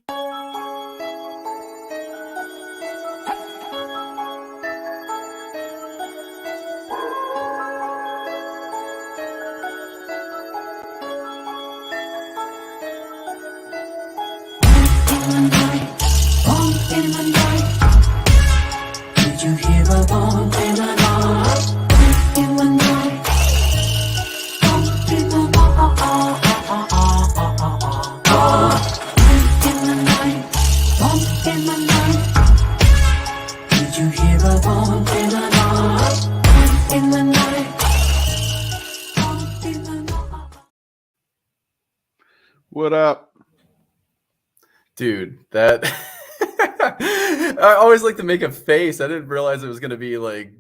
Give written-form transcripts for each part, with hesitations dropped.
Did you hear a bomb in the night? In the night. Bomb in the night. In the night. Bomb in the night. Did you hear a bomb in the night? In the night. Bomb in the night. What up? Dude, that I always like to make a face. I didn't realize it was going to be like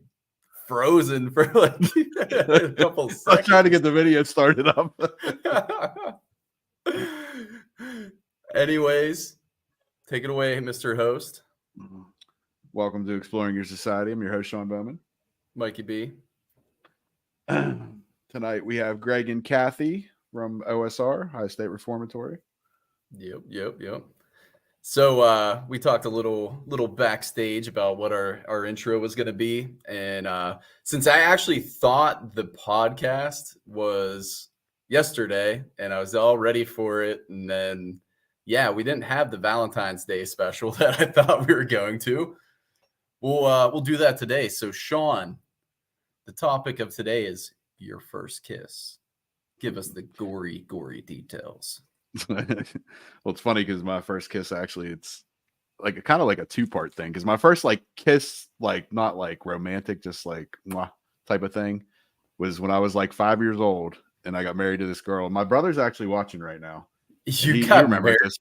frozen for like a couple I was seconds. trying to get the video started up. Anyways, take it away, Mr. Host. Welcome to Exploring Your Society. I'm your host, Sean Bowman. Mikey B. Tonight we have Greg and Kathy from OSR, High State Reformatory. Yep. So we talked a little backstage about what our intro was going to be. And since I actually thought the podcast was yesterday and I was all ready for it, and then, yeah, we didn't have the Valentine's Day special that I thought we were going to. We'll do that today. So, Sean, the topic of today is your first kiss. Give us the gory details. Well, it's funny because my first kiss actually, it's like kind of like a two-part thing. Because my first like kiss, like not like romantic, just like mwah type of thing, was when I was like 5 years old and I got married to this girl. My brother's actually watching right now. You remember this?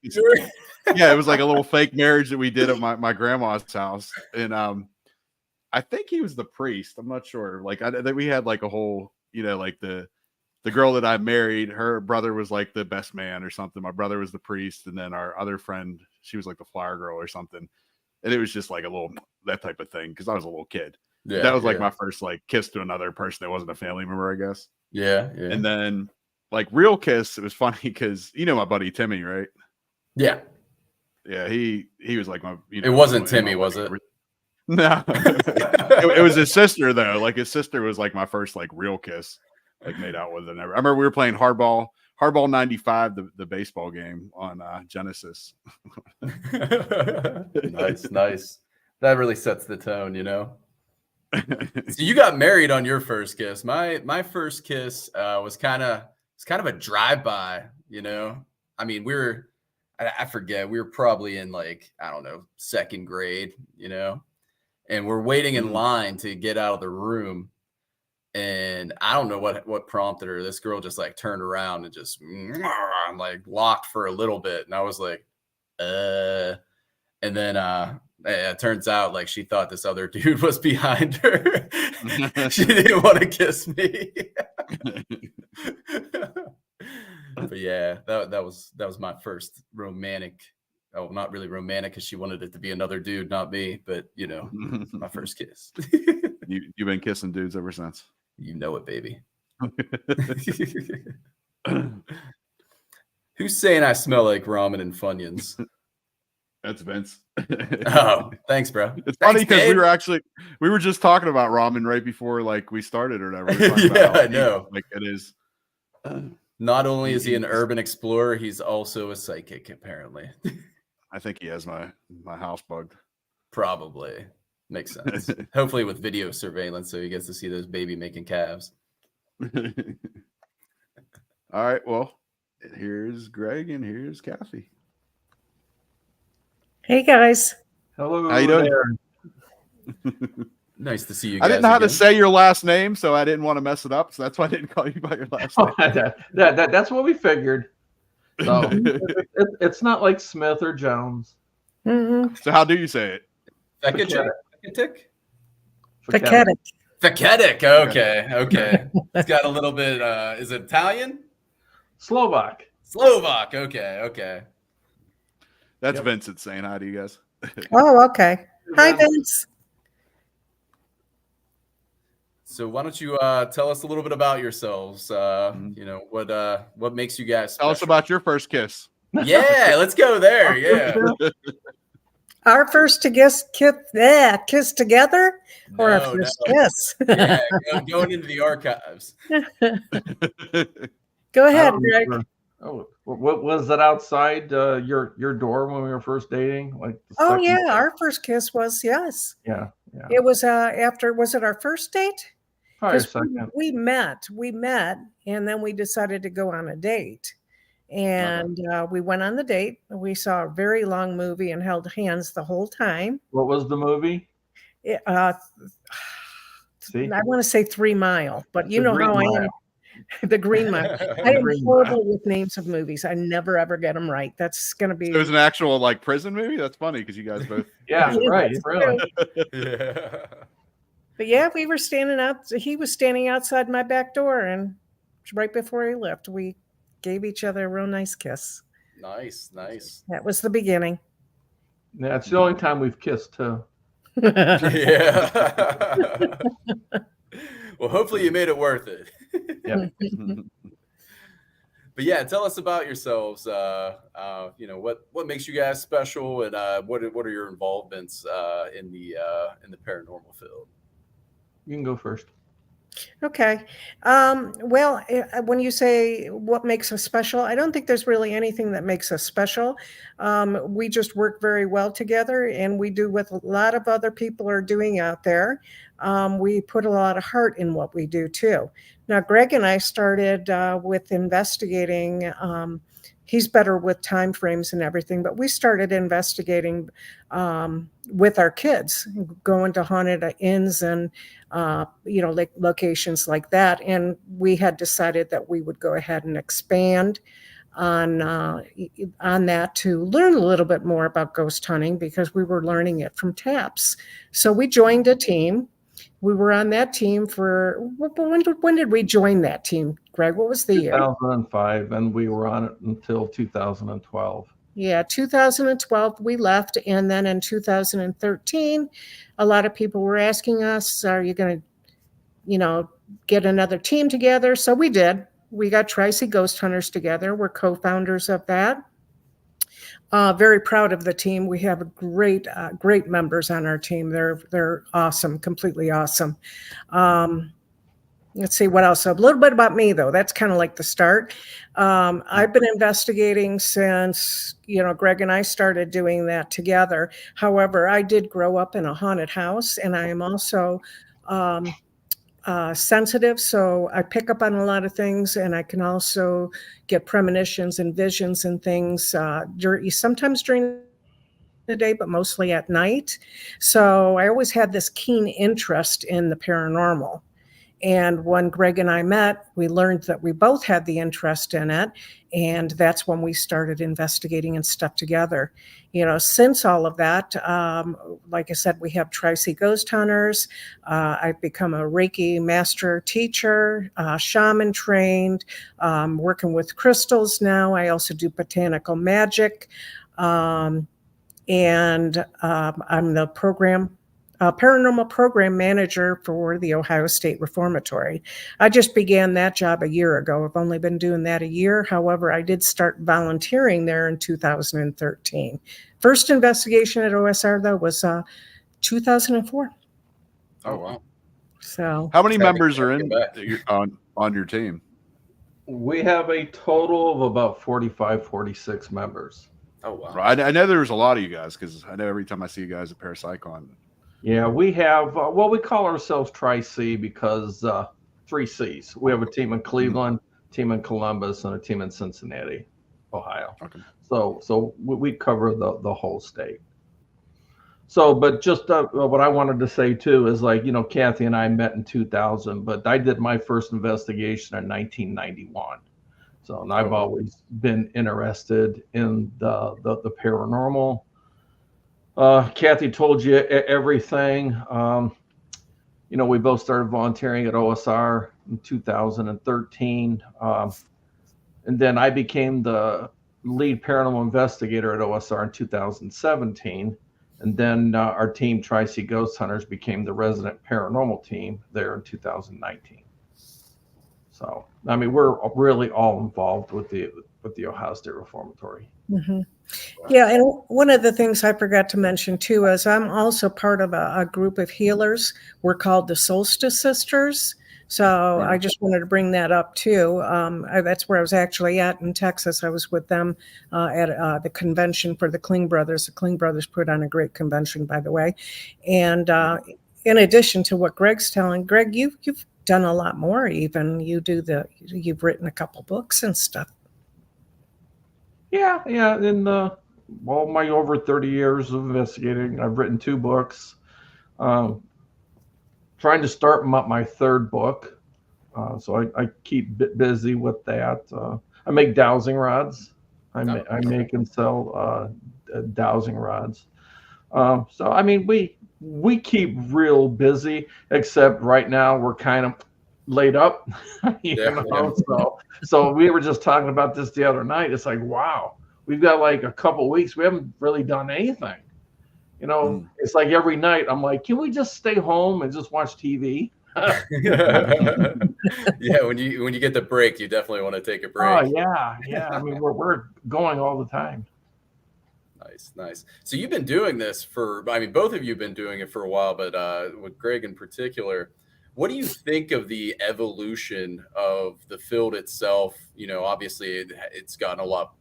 Yeah, it was like a little fake marriage that we did at my grandma's house, and I think he was the priest. I'm not sure. Like that we had like a whole, like the girl that I married, her brother was like the best man or something. My brother was the priest, and then our other friend, she was like the flower girl or something. And it was just like a little that type of thing because I was a little kid. Yeah, that was like my first like kiss to another person that wasn't a family member, I guess. Yeah. And then like real kiss, it was funny because my buddy Timmy, right? Yeah. Yeah, he was like my. It wasn't Timmy, was it? No, it was his sister though. Like his sister was like my first like real kiss. Like made out with it. I remember we were playing Hardball 95, the baseball game on Genesis. Nice. That really sets the tone, So you got married on your first kiss. My first kiss was kind of a drive-by, I mean, I forget, we were probably in like, I don't know, second grade, and we're waiting in line to get out of the room. And I don't know what prompted her. This girl just like turned around and just like locked for a little bit. And I was like, and then it turns out like she thought this other dude was behind her. She didn't want to kiss me. But yeah, that was my first romantic. Oh, not really romantic because she wanted it to be another dude, not me. But my first kiss. You've been kissing dudes ever since. You know it, baby. Who's saying I smell like ramen and Funyuns? That's Vince. Oh, thanks, bro. It's funny because we were just talking about ramen right before like we started or whatever. Yeah, I know. Like it is. Not only is he an urban explorer, he's also a psychic, apparently. I think he has my house bugged. Probably. Makes sense. Hopefully with video surveillance, so he gets to see those baby making calves. All right. Well, here's Greg and here's Kathy. Hey guys. Hello. How you doing? Nice to see you guys. I didn't know how to say your last name, so I didn't want to mess it up. So that's why I didn't call you by your last name. That's what we figured. So it's not like Smith or Jones. Mm-hmm. So how do you say it? Feketik? Feketik. Okay. It's got a little bit. Is it Italian? Slovak. Okay. That's Vincent saying hi to you guys. Oh, okay. Hi, Vince. So why don't you tell us a little bit about yourselves? What makes you guys special? Tell us about your first kiss. Yeah, let's go there. Yeah. Our first to kiss together, or our No, no. first kiss? Yeah, going into the archives. Go I ahead, don't Greg. remember. Oh, what was that outside your door when we were first dating? Like the Oh second yeah, day? our first kiss was yes. Yeah. It was after. Was it our first date? Probably a Because second. we met, and then we decided to go on a date. And we went on the date. We saw a very long movie and held hands the whole time. What was the movie? It, See, I want to say 3 Mile, but you The know Green how I Mile. am. The Green Mile. I The am Green horrible with names of movies. I never ever get them right. That's going to be. It was an actual like prison movie. That's funny because you guys both. Yeah, Yeah, right. that's Really. Yeah. But yeah, we were standing out. He was standing outside my back door, and right before he left, we gave each other a real nice kiss. Nice. That was the beginning. Yeah, it's the only time we've kissed too. Yeah. Well, hopefully you made it worth it. Yeah. But yeah, tell us about yourselves. What makes you guys special, and what are your involvements in the paranormal field? You can go first. Okay. Well, when you say what makes us special, I don't think there's really anything that makes us special. We just work very well together, and we do what a lot of other people are doing out there. We put a lot of heart in what we do too. Now, Greg and I started with investigating. He's better with time frames and everything, but we started investigating with our kids, going to haunted inns and like locations like that. And we had decided that we would go ahead and expand on that to learn a little bit more about ghost hunting, because we were learning it from taps. So we joined a team. We were on that team for when did we join that team, Greg? What was the year? 2005, and we were on it until 2012. Yeah, 2012 we left, and then in 2013, a lot of people were asking us, "Are you going to, get another team together?" So we did. We got Tri-C Ghost Hunters together. We're co-founders of that. Very proud of the team. We have great members on our team. They're awesome, completely awesome. Let's see what else. A little bit about me, though. That's kind of like the start. I've been investigating since, Greg and I started doing that together. However, I did grow up in a haunted house, and I am also sensitive. So I pick up on a lot of things, and I can also get premonitions and visions and things sometimes during the day, but mostly at night. So I always had this keen interest in the paranormal. And when Greg and I met, we learned that we both had the interest in it. And that's when we started investigating and stuff together. Since all of that, like I said, we have Tri-C Ghost Hunters. I've become a Reiki master teacher, shaman trained, working with crystals now. I also do botanical magic. And I'm the paranormal program manager for the Ohio State Reformatory. I just began that job a year ago. I've only been doing that a year. However, I did start volunteering there in 2013. First investigation at OSR, though, was 2004. Oh, wow. So How many Exciting members to are get on your team? We have a total of about 45, 46 members. Oh, wow. Right. I know there was a lot of you guys because I know every time I see you guys at Parapsychon. Yeah, we have, we call ourselves Tri-C because 3 C's. We have a team in Cleveland, team in Columbus, and a team in Cincinnati, Ohio. Okay. So we cover the whole state. So, but just what I wanted to say too is Kathy and I met in 2000, but I did my first investigation in 1991. So, and I've always been interested in the paranormal. Kathy told you everything. We both started volunteering at OSR in 2013. And then I became the lead paranormal investigator at OSR in 2017. And then our team, Tri-C Ghost Hunters, became the resident paranormal team there in 2019. So, we're really all involved with the with the Ohio State Reformatory. Mhm. Yeah, and one of the things I forgot to mention too is I'm also part of a group of healers. We're called the Solstice Sisters. So I just wanted to bring that up too. That's where I was actually at in Texas. I was with them at the convention for the Kling Brothers. The Kling Brothers put on a great convention, by the way. And in addition to what Greg's telling, Greg, you've done a lot more. Even you've written a couple books and stuff. Yeah. In all my over 30 years of investigating, I've written 2 books. Trying to start my 3rd book. So I keep busy with that. I make dowsing rods. I make and sell dowsing rods. So I mean, we keep real busy, except right now we're kind of laid up. So we were just talking about this the other night. It's like, wow, we've got like a couple weeks. We haven't really done anything. It's like every night I'm like, can we just stay home and just watch TV? Yeah, when you get the break, you definitely want to take a break. Oh yeah. I mean, we're going all the time. Nice. So you've been doing this both of you have been doing it for a while, but with Greg in particular, what do you think of the evolution of the field itself? Obviously it's gotten a lot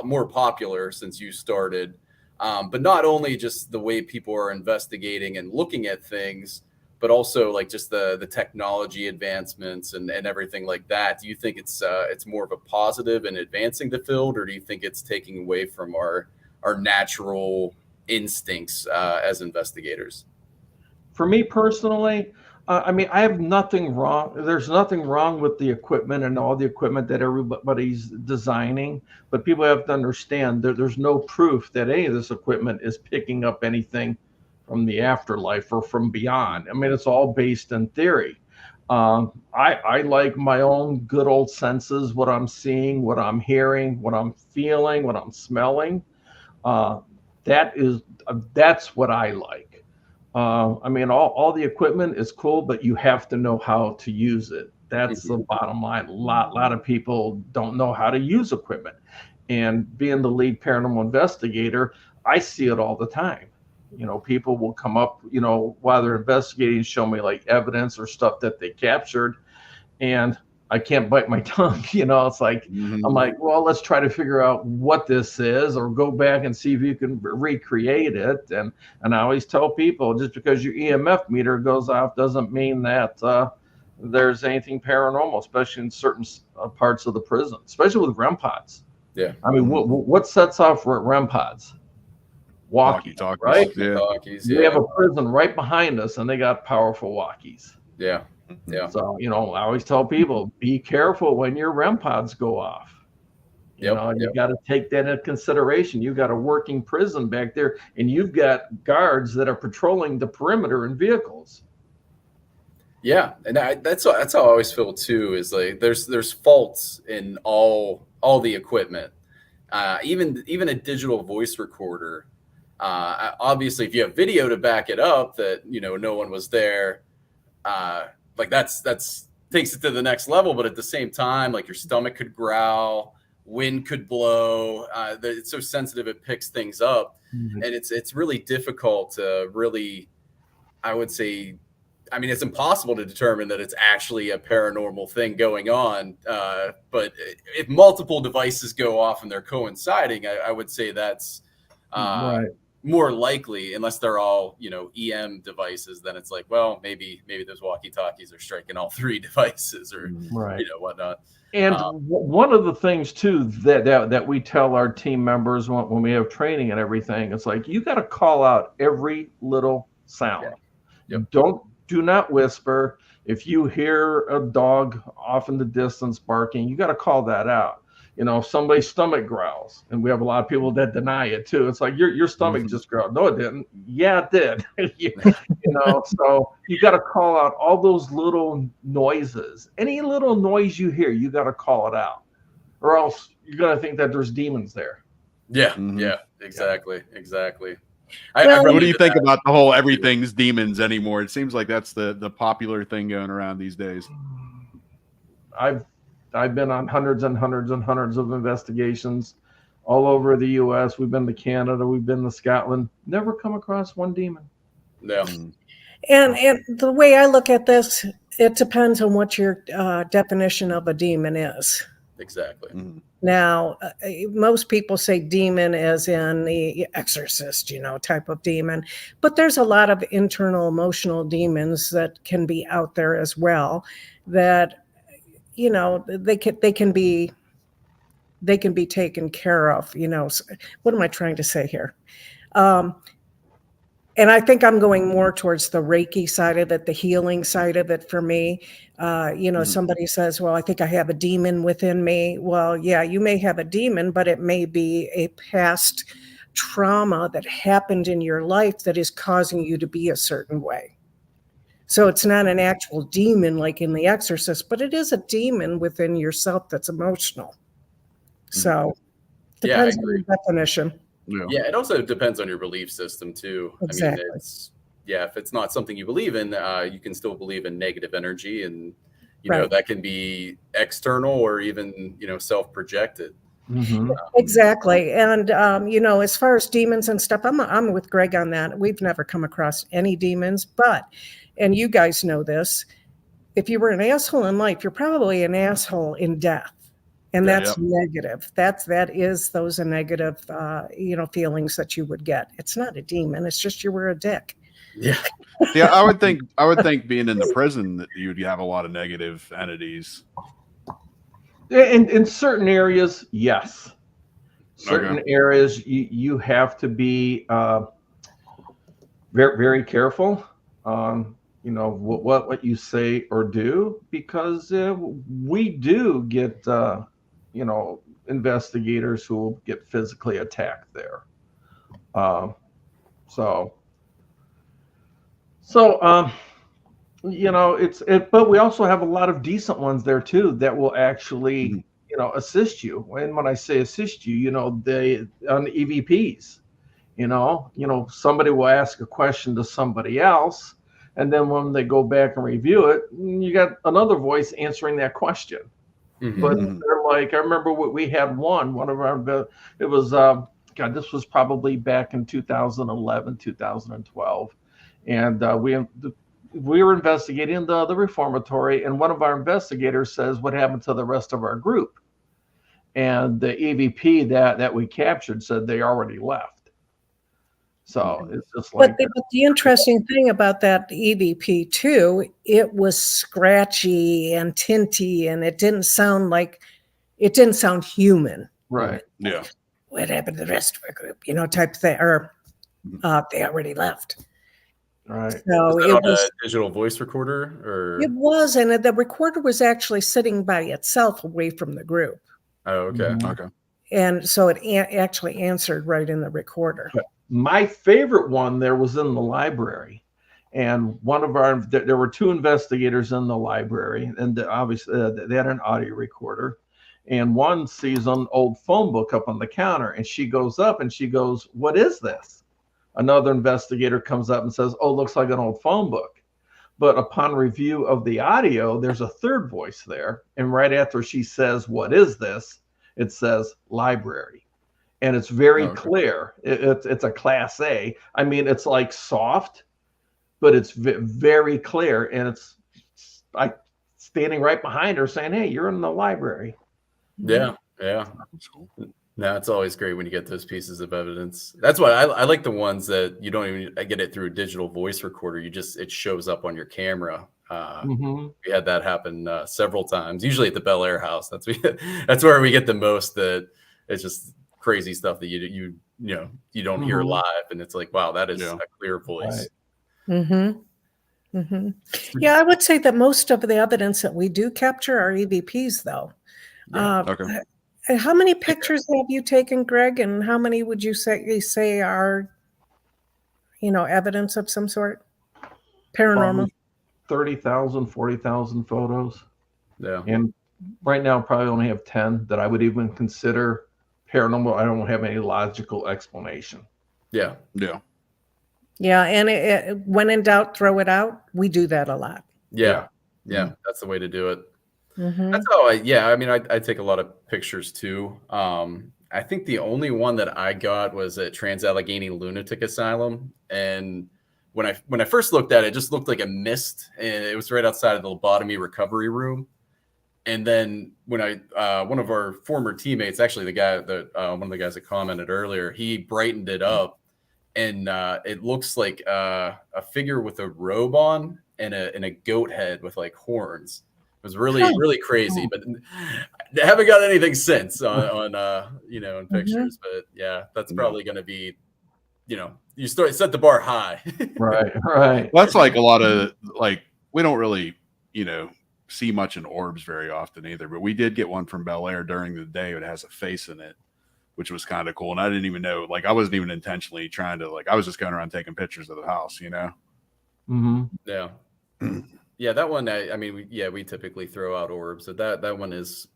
more popular since you started, but not only just the way people are investigating and looking at things, but also like just the technology advancements and everything like that. Do you think it's more of a positive in advancing the field, or do you think it's taking away from our natural instincts as investigators? For me personally, I mean, I have nothing wrong. There's nothing wrong with the equipment and all the equipment that everybody's designing, but people have to understand that there's no proof that any of this equipment is picking up anything from the afterlife or from beyond. I mean, it's all based in theory. I like my own good old senses, what I'm seeing, what I'm hearing, what I'm feeling, what I'm smelling. That's what I like. I mean, all the equipment is cool, but you have to know how to use it. That's the bottom line. A lot of people don't know how to use equipment. And being the lead paranormal investigator, I see it all the time. People will come up, while they're investigating, show me like evidence or stuff that they captured, and I can't bite my tongue. It's like, I'm like, well, let's try to figure out what this is, or go back and see if you can recreate it. And I always tell people, just because your EMF meter goes off doesn't mean that there's anything paranormal, especially in certain parts of the prison, especially with REM pods. Yeah. I mean, what sets off REM pods? Walkie-talkies, right? Walkie-talkies, We have a prison right behind us, and they got powerful walkies. Yeah. So, I always tell people, be careful when your REM pods go off. You got to take that into consideration. You've got a working prison back there, and you've got guards that are patrolling the perimeter in vehicles. Yeah, and that's how I always feel too. Is like there's faults in all the equipment, even a digital voice recorder. Obviously, if you have video to back it up that no one was there, like that's takes it to the next level. But at the same time, like your stomach could growl, wind could blow. It's so sensitive, it picks things up, and it's really difficult to really, I would say, I mean, it's impossible to determine that it's actually a paranormal thing going on. But if multiple devices go off and they're coinciding, I would say that's more likely, unless they're all, EM devices. Then it's like, well, maybe those walkie-talkies are striking all 3 devices or whatnot. And one of the things too that we tell our team members when we have training and everything, it's like, you got to call out every little sound. Yeah. Yep. Do not whisper. If you hear a dog off in the distance barking, you got to call that out. If somebody's stomach growls, and we have a lot of people that deny it too. It's like, your stomach just growled. No, it didn't. Yeah, it did. So you got to call out all those little noises. Any little noise you hear, you got to call it out, or else you're going to think that there's demons there. Yeah. Yeah, exactly. What do you think about the whole everything's demons anymore? It seems like that's the popular thing going around these days. I've been on hundreds and hundreds and hundreds of investigations all over the U.S. We've been to Canada. We've been to Scotland. Never come across one demon. No. Mm. And the way I look at this, it depends on what your definition of a demon is. Exactly. Mm. Now, most people say demon as in the exorcist, type of demon, but there's a lot of internal emotional demons that can be out there as well. That they can be taken care of. What am I trying to say here? And I think I'm going more towards the Reiki side of it, the healing side of it for me. Somebody says, well, I think I have a demon within me. Well, yeah, you may have a demon, but it may be a past trauma that happened in your life that is causing you to be a certain way. So it's not an actual demon like in The Exorcist, but it is a demon within yourself that's emotional. So depends on your definition. Yeah, it also depends on your belief system too. Exactly. I mean, if it's not something you believe in, you can still believe in negative energy, and that can be external or even self-projected. Mm-hmm. Exactly. And as far as demons and stuff, I'm with Greg on that. We've never come across any demons, and you guys know this, if you were an asshole in life, you're probably an asshole in death. And that's negative. Those are negative, feelings that you would get. It's not a demon. It's just you were a dick. Yeah. Yeah, I would think being in the prison that you'd have a lot of negative entities. In certain areas, yes. Certain areas, you have to be very, very careful on what you say or do, because we do get investigators who will get physically attacked there. But we also have a lot of decent ones there too that will actually assist you. And when I say assist you, they on the EVPs, somebody will ask a question to somebody else, and then when they go back and review it, you got another voice answering that question. Mm-hmm. But they're like, I remember we had one of our, it was, this was probably back in 2011, 2012. And we were investigating the reformatory, and one of our investigators says, what happened to the rest of our group? And the EVP that we captured said they already left. So it's just like. But the interesting thing about that EVP too, it was scratchy and tinty, and it didn't sound human. Right. Yeah. What happened to the rest of our group? Type thing, or they already left. Right. So it was a digital voice recorder, or it was, and the recorder was actually sitting by itself away from the group. Oh, okay. Okay. And so it actually answered right in the recorder. My favorite one there was in the library, and there were two investigators in the library, and obviously they had an audio recorder, and one sees an old phone book up on the counter, and she goes up and she goes, what is this? Another investigator comes up and says, oh, looks like an old phone book. But upon review of the audio, there's a third voice there, and right after she says, what is this? It says library. And it's very clear. It's a Class A. I mean, it's like soft, but it's very clear. And it's like standing right behind her saying, hey, you're in the library. Yeah. Yeah. No, it's always great when you get those pieces of evidence. That's why I like the ones that you don't even get it through a digital voice recorder. It shows up on your camera. We had that happen several times, usually at the Bel Air house. That's where we get the most, that it's just crazy stuff that you don't hear live, and it's like, wow, that is a clear voice. Right. Yeah, I would say that most of the evidence that we do capture are EVPs, though. How many pictures have you taken, Greg, and how many would you say are evidence of some sort, paranormal? 30,000, 40,000 photos. Yeah. And right now probably only have 10 that I would even consider paranormal. I don't have any logical explanation. Yeah. And when in doubt, throw it out. We do that a lot. Yeah. That's the way to do it. Mhm. That's how I mean, I take a lot of pictures too. I think the only one that I got was at Trans-Allegheny Lunatic Asylum. And when I first looked at it, it just looked like a mist, and it was right outside of the lobotomy recovery room. And then when one of our former teammates, actually the guy that one of the guys that commented earlier, he brightened it up, and it looks like a figure with a robe on and a goat head with like horns. It was really crazy, but I haven't got anything since on in Mhm. pictures. But yeah, that's No. probably going to be, you set the bar high. Right, right. Well, that's like a lot of like we don't really, see much in orbs very often either. But we did get one from Bel Air during the day. It has a face in it, which was kind of cool. And I didn't even know, like, I wasn't even intentionally trying to, like, I was just going around taking pictures of the house, Hmm. Yeah. Yeah, that one. I mean, we typically throw out orbs. So that one is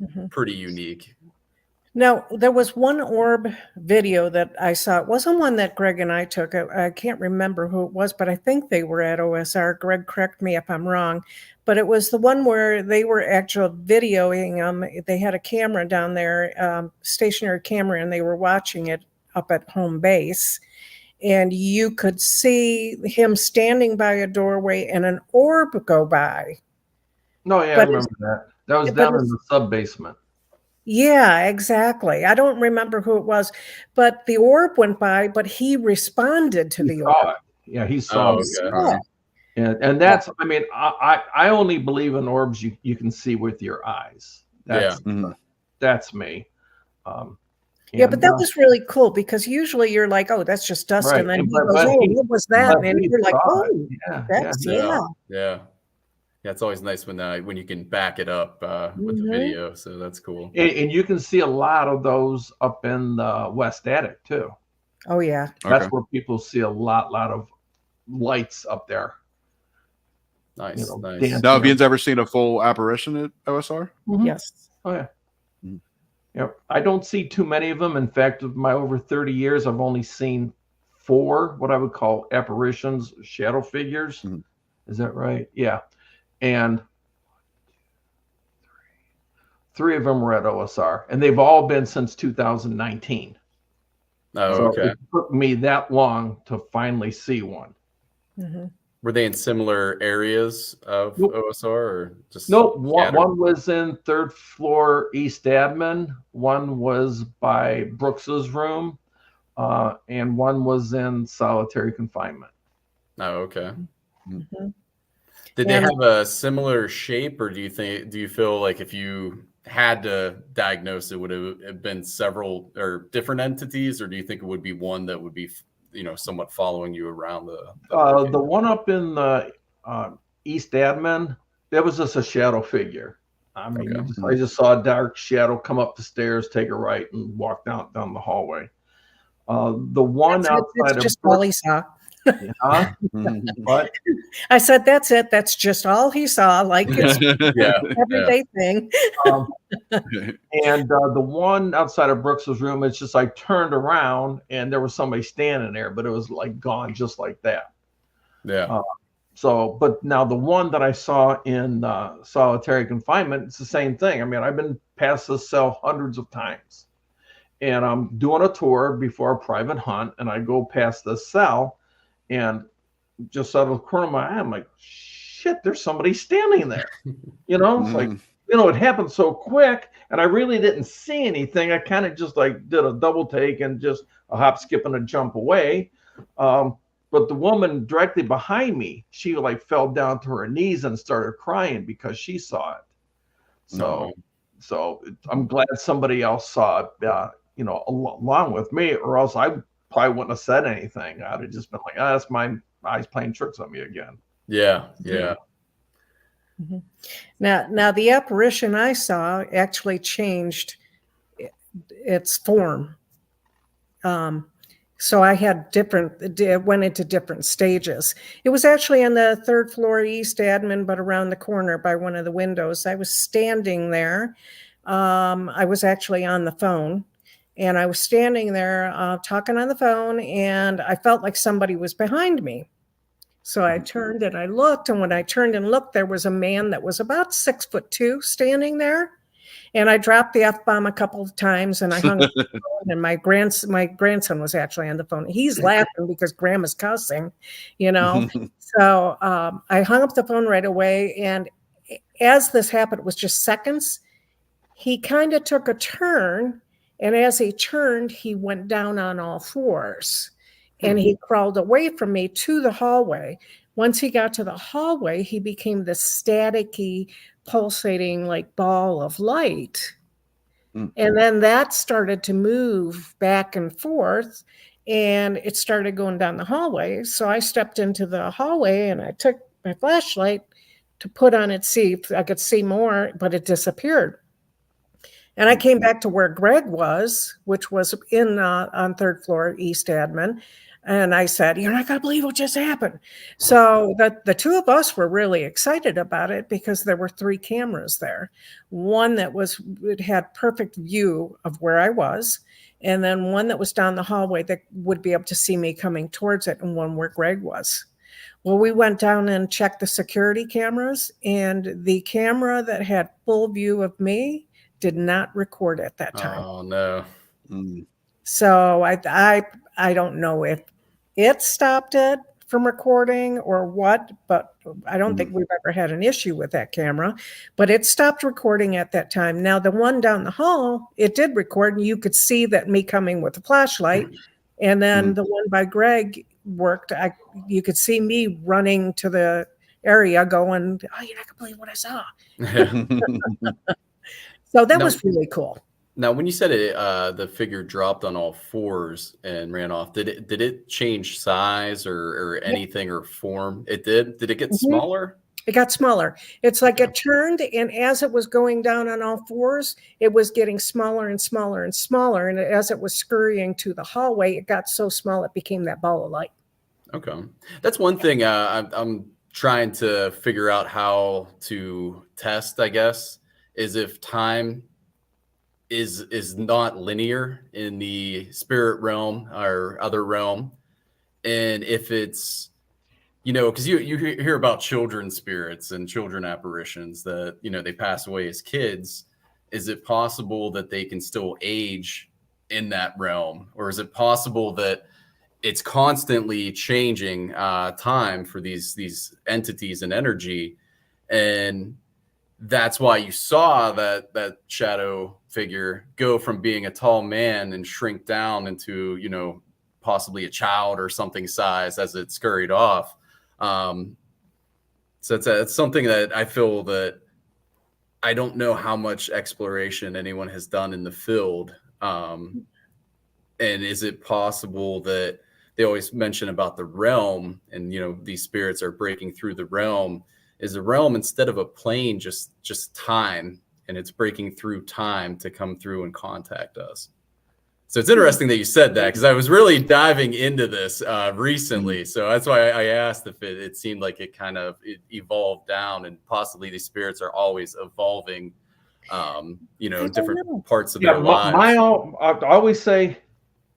Mhm. pretty unique. Now, there was one orb video that I saw. It wasn't one that Greg and I took. I can't remember who it was, but I think they were at OSR. Greg, correct me if I'm wrong. But it was the one where they were actual videoing. They had a camera down there, stationary camera, and they were watching it up at home base. And you could see him standing by a doorway and an orb go by. No, yeah, I But remember that. That was but down in it's- the sub basement. Yeah, exactly. I don't remember who it was, but the orb went by, but he responded to He the saw orb. it. Yeah, he saw Oh, it. okay. Yeah. And that's, I mean, I only believe in orbs you can see with your eyes. That's that's me. Yeah, but that was really cool because usually you're like, oh, that's just dust. right. And then And- he but- goes, but oh, he- what was that? but And he you're like, saw it. oh, Yeah, that's, Yeah. yeah. Yeah, it's always nice when you can back it up with the Mhm. video. So that's cool. And you can see a lot of those up in the West Attic too. Oh, yeah. That's where people see a lot of lights up there. Nice, nice. dancing. Now, have you ever seen a full apparition at OSR? Mhm. Yes. Oh yeah. Mhm. Yep. I don't see too many of them. In fact, of my over 30 years, I've only seen 4 what I would call apparitions, shadow figures. Mhm. Is that right? Yeah. And 3 of them were at OSR, and they've all been since 2019. Oh, So okay. it took me that long to finally see one. Mhm. Were they in similar areas of Nope. OSR or just Nope. scattered? One was in 3rd floor East Admin. One was by Brooks's room, and one was in solitary confinement. Oh, okay. Mhm. Did they And- have a similar shape, or do you feel like if you had to diagnose it, would it have been several or different entities, or do you think it would be one that would be, somewhat following you around the The one up in the East Admin, that was just a shadow figure. I mean, Okay. I just saw a dark shadow come up the stairs, take a right, and walk down the hallway. The one That's outside of just all he saw. huh? What? I said, that's it. That's just all he saw. Like it's Yeah. everyday thing. Um, and the one outside of Brooks's room, it's just I turned around and there was somebody standing there, but it was like gone just like that. Yeah. So, but now the one that I saw in solitary confinement, it's the same thing. I mean, I've been past this cell hundreds of times, and I'm doing a tour before a private hunt, and I go past this cell, and just out of the corner of my eye, I'm like, shit, there's somebody standing there. It's like, it happened so quick, and I really didn't see anything. I kind of just like did a double take and just a hop, skip, and a jump away. But the woman directly behind me, she like fell down to her knees and started crying because she saw it. So I'm glad somebody else saw it, along with me, or else I probably wouldn't have said anything. I'd have just been like, that's my eyes playing tricks on me again. Yeah. Mhm. Now the apparition I saw actually changed its form. So I had went into different stages. It was actually on the 3rd floor East Admin, but around the corner by one of the windows. I was standing there. I was actually on the phone, and I was standing there talking on the phone, and I felt like somebody was behind me. So I turned and I looked, and when I turned and looked, there was a man that was about 6'2" standing there. And I dropped the F-bomb a couple of times, and I hung up the phone, and my grandson was actually on the phone. He's laughing because grandma's cussing, you know. So I hung up the phone right away. And as this happened, it was just seconds. He kind of took a turn. And as he turned, he went down on all fours. And he crawled away from me to the hallway. Once he got to the hallway, he became this staticky, pulsating like ball of light. And then that started to move back and forth, and it started going down the hallway. So I stepped into the hallway and I took my flashlight to put on it, see if I could see more, but it disappeared. And I came back to where Greg was, which was in on third floor, East Admin. And I said, "You're not going to believe what just happened." So the two of us were really excited about it because there were 3 cameras there. One that it had perfect view of where I was, and then one that was down the hallway that would be able to see me coming towards it, and one where Greg was. Well, we went down and checked the security cameras, and the camera that had full view of me did not record at that time. Oh no. So I don't know if it stopped it from recording or what, but I don't think we've ever had an issue with that camera. But it stopped recording at that time. Now, the one down the hall, it did record, and you could see that me coming with a flashlight. And then the one by Greg worked. You could see me running to the area going, "Oh, you're not going to believe what I saw." So that was really cool. Now, when you said it, the figure dropped on all fours and ran off, did it change size or anything or form? It did. Did it get smaller? It got smaller. It's like it turned, and as it was going down on all fours, it was getting smaller and smaller and smaller. And as it was scurrying to the hallway, it got so small it became that ball of light. Okay, that's one thing I'm trying to figure out how to test, I guess, is if time is not linear in the spirit realm or other realm, and if it's, you know, because you hear about children spirits and children apparitions that, you know, they pass away as kids. Is it possible that they can still age in that realm, or is it possible that it's constantly changing time for these entities and energy, and that's why you saw that shadow figure go from being a tall man and shrink down into, you know, possibly a child or something size as it scurried off. So it's something that I feel that I don't know how much exploration anyone has done in the field. And is it possible that they always mention about the realm, and, you know, these spirits are breaking through the realm? Is the realm, instead of a plane, just time, and it's breaking through time to come through and contact us? So it's interesting that you said that, because I was really diving into this recently. So that's why I asked if it seemed like it evolved down, and possibly these spirits are always evolving, you know, different parts of their lives. I always say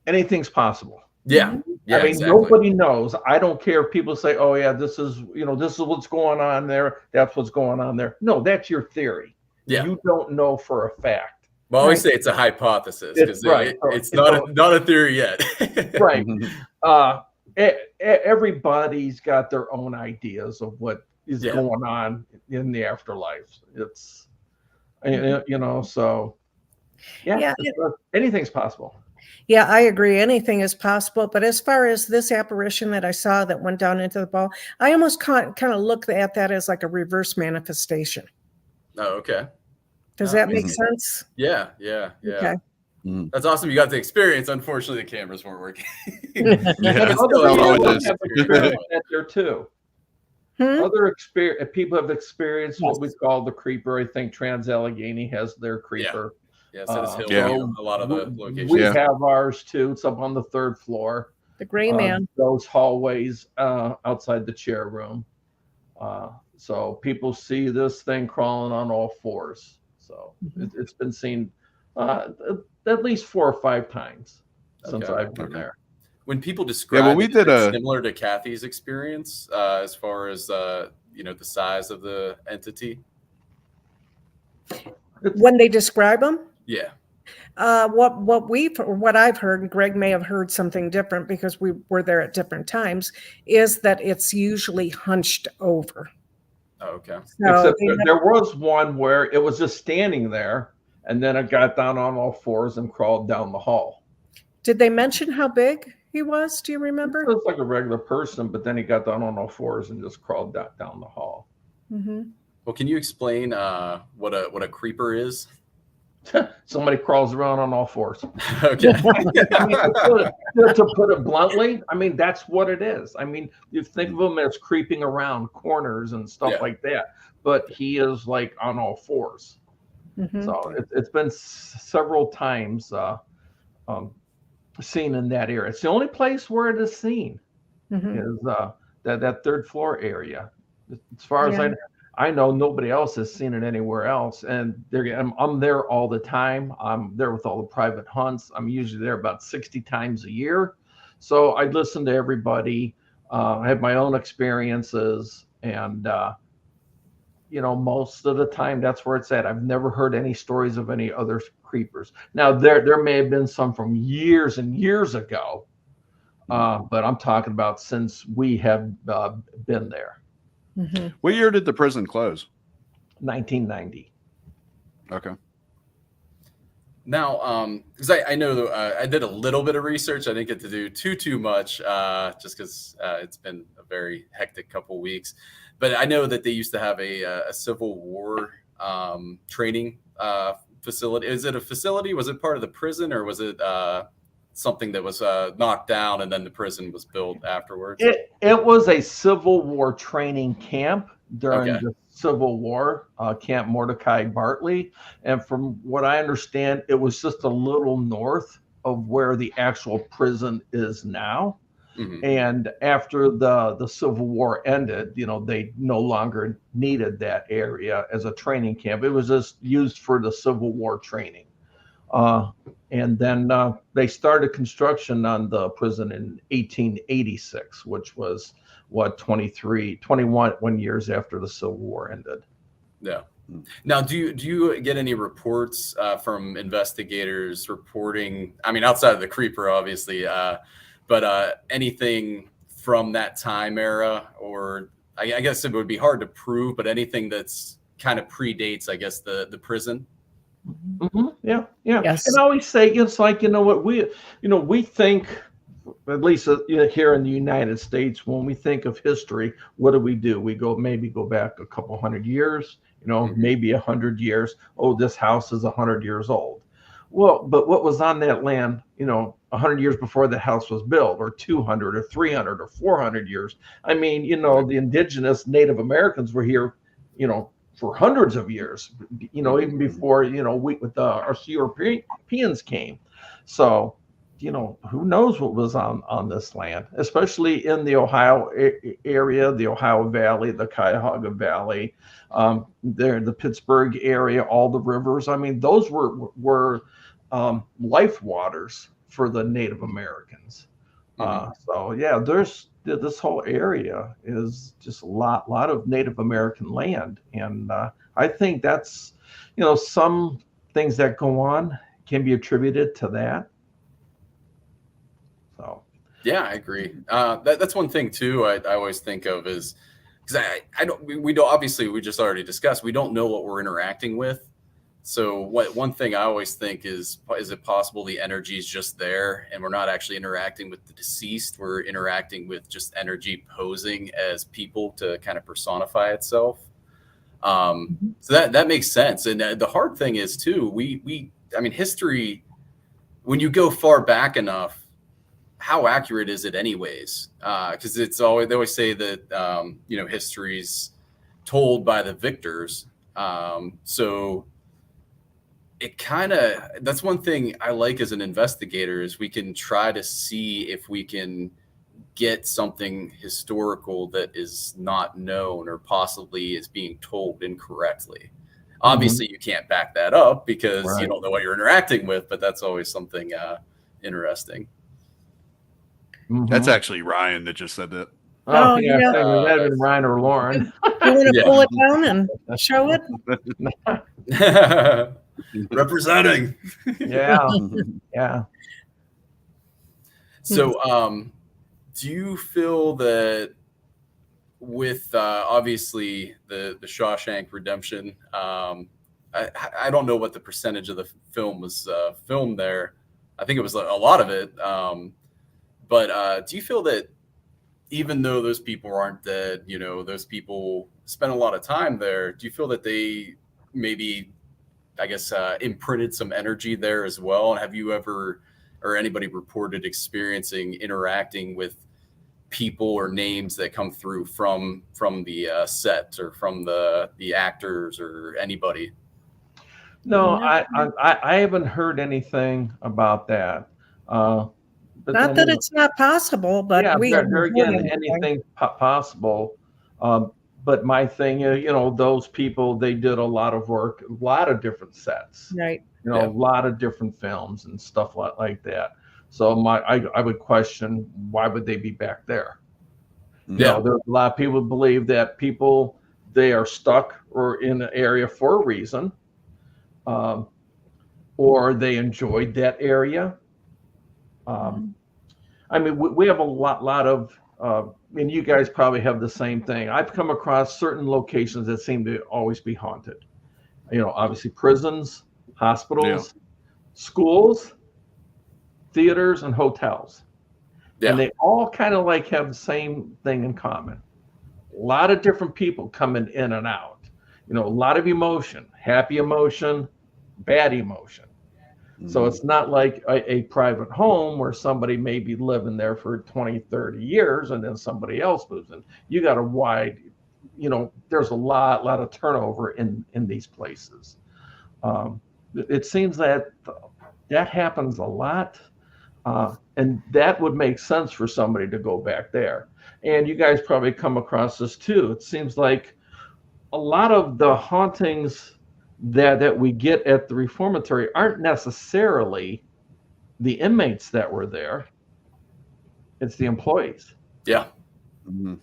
anything's possible. Yeah. Yeah, I mean, exactly. Nobody knows. I don't care if people say, "Oh yeah, this is what's going on there. That's what's going on there." No, that's your theory. Yeah. You don't know for a fact. Well, I always say it's a hypothesis, because it's not a theory yet. Right. Everybody's got their own ideas of what is going on in the afterlife. It's, you know, so anything's possible. Yeah, I agree. Anything is possible. But as far as this apparition that I saw that went down into the ball, I almost kind of look at that as like a reverse manifestation. Oh, okay. Does that make sense? Yeah. Okay. That's awesome. You got the experience. Unfortunately, the cameras weren't working. There too. Other people have experienced what we call the creeper. I think Trans-Allegheny has their creeper. Yeah, so does Hill. A lot of the locations. We have ours too. It's up on the 3rd floor. The gray man. Those hallways outside the chair room. So people see this thing crawling on all fours. So it's been seen at least 4 or 5 times since I've been there. When people describe when we it, is did it similar to Kathy's experience as far as the size of the entity? When they describe them, Yeah. what I've heard, and Greg may have heard something different because we were there at different times, is that it's usually hunched over. Oh, okay. So Except there was one where it was just standing there, and then it got down on all fours and crawled down the hall. did they mention how big he was? Do you remember? It was like a regular person, but then he got down on all fours and just crawled down the hall. Mm-hmm. Well, can you explain what a creeper is? Somebody crawls around on all fours. Okay. I mean, to put it bluntly, I mean, that's what it is. I mean, you think of him as creeping around corners and stuff like that, but he is like on all fours. Mm-hmm. So it's been several times seen in that area. It's the only place where it is seen is that third floor area. As far as I know, nobody else has seen it anywhere else. And I'm there all the time. I'm there with all the private hunts. I'm usually there about 60 times a year. So I listen to everybody. I have my own experiences. And, most of the time that's where it's at. I've never heard any stories of any other creepers. Now, there may have been some from years and years ago. But I'm talking about since we have been there. Mm-hmm. What year did the prison close? 1990. Okay. Now, because I know I did a little bit of research. I didn't get to do too much, just because it's been a very hectic couple weeks. But I know that they used to have a Civil War training facility. Is it a facility? Was it part of the prison, or was it something that was knocked down and then the prison was built afterwards? It was a Civil War training camp during the Civil War, Camp Mordecai Bartley. And from what I understand, it was just a little north of where the actual prison is now. Mm-hmm. And after the Civil War ended, they no longer needed that area as a training camp. It was just used for the Civil War training. And then they started construction on the prison in 1886, which was 21 years after the Civil War ended. Yeah. Now, do you get any reports from investigators reporting? I mean, outside of the creeper, obviously, but anything from that time era, or I guess it would be hard to prove, but anything that's kind of predates, I guess, the prison. Mm-hmm. Yeah. Yes. And I always say it's like what we think, at least here in the United States, when we think of history, what do? We go back a couple hundred years, maybe 100 years. Oh, this house is 100 years old. Well, but what was on that land, 100 years before the house was built, or 200 or 300 or 400 years? I mean, the indigenous Native Americans were here, for hundreds of years, even before, our Europeans came. So, who knows what was on this land, especially in the Ohio area, the Ohio Valley, the Cuyahoga Valley, the Pittsburgh area, all the rivers. I mean, those were life waters for the Native Americans. So yeah, there's this whole area is just a lot of Native American land, and I think that's some things that go on can be attributed to that. So yeah, I agree. That's one thing too. I always think of is because we don't, obviously we just already discussed, we don't know what we're interacting with. So one thing I always think is it possible the energy is just there and we're not actually interacting with the deceased? We're interacting with just energy posing as people to kind of personify itself. So that makes sense. And the hard thing is too, I mean, history, when you go far back enough, how accurate is it anyways? Because they always say that, history's told by the victors. So it that's one thing I like as an investigator is we can try to see if we can get something historical that is not known or possibly is being told incorrectly. Obviously, you can't back that up because you don't know what you're interacting with, but that's always something interesting. That's Mhm. actually Ryan that just said that. Oh, Oh, yeah, yeah. I think it might have been That's Ryan or Lauren. You want to Yeah. pull it down and show it? Representing. Yeah, yeah. So, do you feel that with obviously the Shawshank Redemption, I don't know what the percentage of the film was filmed there. I think it was a lot of it. But do you feel that even though those people aren't dead, you know, those people spent a lot of time there, do you feel that they maybe, I guess, imprinted some energy there as well? And have you ever, or anybody reported experiencing interacting with people or names that come through from the set or from the actors or anybody? No, No. I haven't heard anything about that. But Not then, that it's not possible, but yeah, we there, haven't there heard again, anything. anything possible. But my thing is, you know, those people, they did a lot of work, a lot of different sets, Right. you know, Yeah. a lot of different films and stuff like that. So I would question, why would they be back there? You Yeah. know, there's a lot of people believe that people, they are stuck or in an area for a reason, or they enjoyed that area. I mean, we have a lot of, and you guys probably have the same thing. I've come across certain locations that seem to always be haunted. You know, obviously prisons, hospitals, schools, theaters, and hotels. Yeah. And they all kind of like have the same thing in common. A lot of different people coming in and out. You know, a lot of emotion, happy emotion, bad emotion. So it's not like a private home where somebody may be living there for 20, 30 years and then somebody else moves in. You got a wide, you know, there's a lot of turnover in these places. It seems that happens a lot. And that would make sense for somebody to go back there. And you guys probably come across this too. It seems like a lot of the hauntings that we get at the reformatory aren't necessarily the inmates that were there. It's the employees. Yeah. You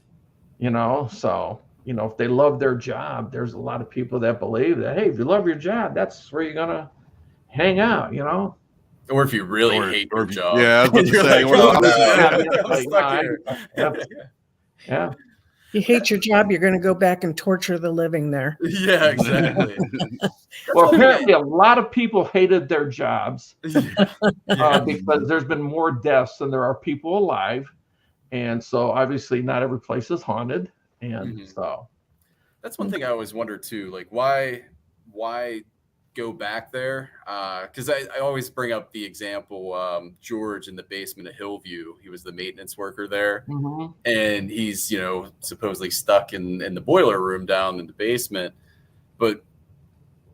know, so, you know, if they love their job, there's a lot of people that believe that, hey, if you love your job, that's where you're gonna hang out, you know. Or if you really hate your job. Yeah, I was about to You're say, like, or "Oh, the no, I'm Like, stuck no, here." yeah. You hate your job, you're going to go back and torture the living there. Yeah, exactly. Well, apparently a lot of people hated their jobs Yeah. because there's been more deaths than there are people alive. And so obviously not every place is haunted. And so That's one thing I always wonder too, like why go back there? Because I always bring up the example, George in the basement of Hillview. He was the maintenance worker there, and he's, you know, supposedly stuck in the boiler room down in the basement. But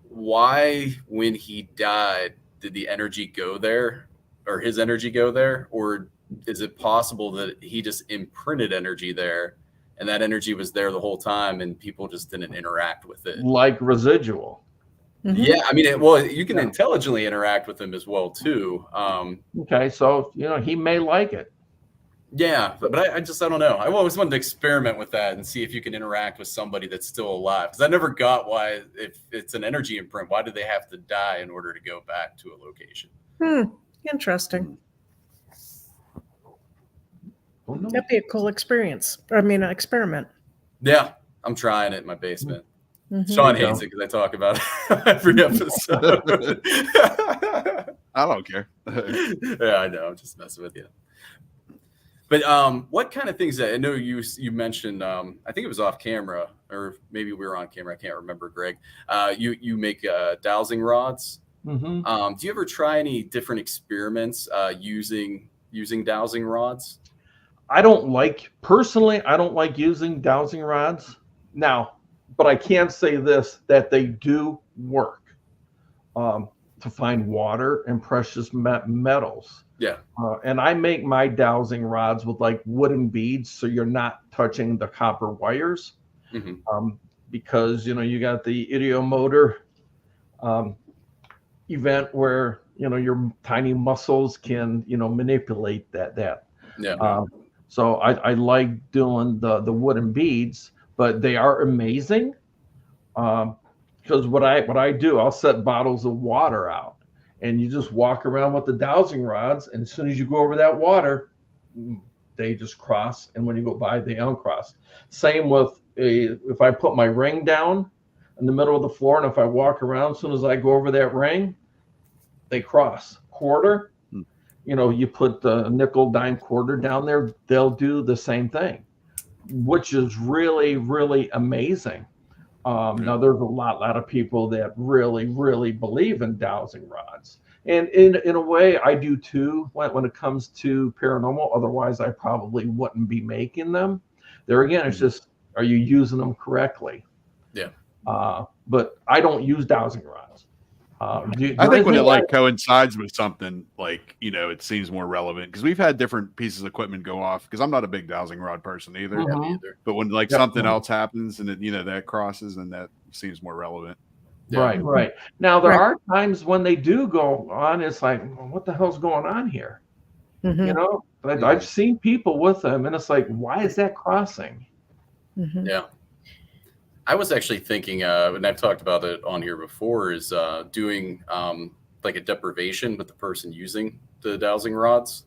why, when he died, did the energy go there, or his energy go there, or is it possible that he just imprinted energy there? And that energy was there the whole time, and people just didn't interact with it. like residual. Yeah, I mean, well, you can intelligently interact with them as well too. Okay, so you know he may like it. Yeah, but I don't know. I always wanted to experiment with that and see if you can interact with somebody that's still alive. Because I never got why, if it's an energy imprint, why do they have to die in order to go back to a location? Interesting. Oh, no. That'd be a cool experience. I mean, an experiment. Yeah, I'm trying it in my basement. Mhm. Sean hates it because I talk about it every episode. I don't care. Yeah, I know. I'm just messing with you. But what kind of things that I know you mentioned? I think it was off camera, or maybe we were on camera. I can't remember, Greg. You make dowsing rods. Do you ever try any different experiments using dowsing rods? I don't like using dowsing rods now, but I can say this, that they do work to find water and precious metals. Yeah. And I make my dowsing rods with like wooden beads, so you're not touching the copper wires, because you know you got the ideomotor event where you know your tiny muscles can manipulate that. Yeah. So I like doing the wooden beads, but they are amazing. Because what I do, I'll set bottles of water out, and you just walk around with the dowsing rods, and as soon as you go over that water, they just cross, and when you go by, they uncross. Same with if I put my ring down in the middle of the floor, and if I walk around, as soon as I go over that ring, they cross. Quarter, you put the nickel, dime, quarter down there, they'll do the same thing, which is really, really amazing. Now, there's a lot of people that really, really believe in dowsing rods. And in a way, I do too when it comes to paranormal. Otherwise, I probably wouldn't be making them. There again, it's just, are you using them correctly? Yeah. But I don't use dowsing rods. I think when it coincides with something, it seems more relevant, because we've had different pieces of equipment go off, because I'm not a big dowsing rod person either. But when something else happens and it, that crosses, and that seems more relevant. Yeah. Right. Now there are times when they do go on. It's like, well, what the hell's going on here? But I've seen people with them, and it's like, why is that crossing? Yeah. I was actually thinking, and I've talked about it on here before, is doing like a deprivation with the person using the dowsing rods,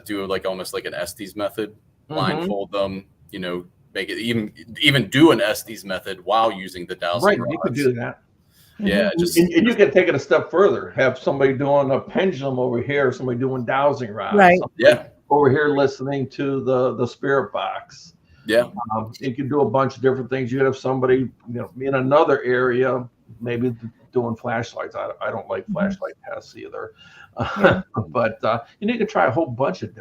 do almost like an Estes method, blindfold them, make it even do an Estes method while using the dowsing rods. You could do that. Yeah, and you can take it a step further. Have somebody doing a pendulum over here, somebody doing dowsing rods. Right. Yeah. Over here listening to the spirit box. Yeah. You can do a bunch of different things. You could have somebody, in another area, maybe doing flashlights. I don't like flashlight tests either. But you can try a whole bunch of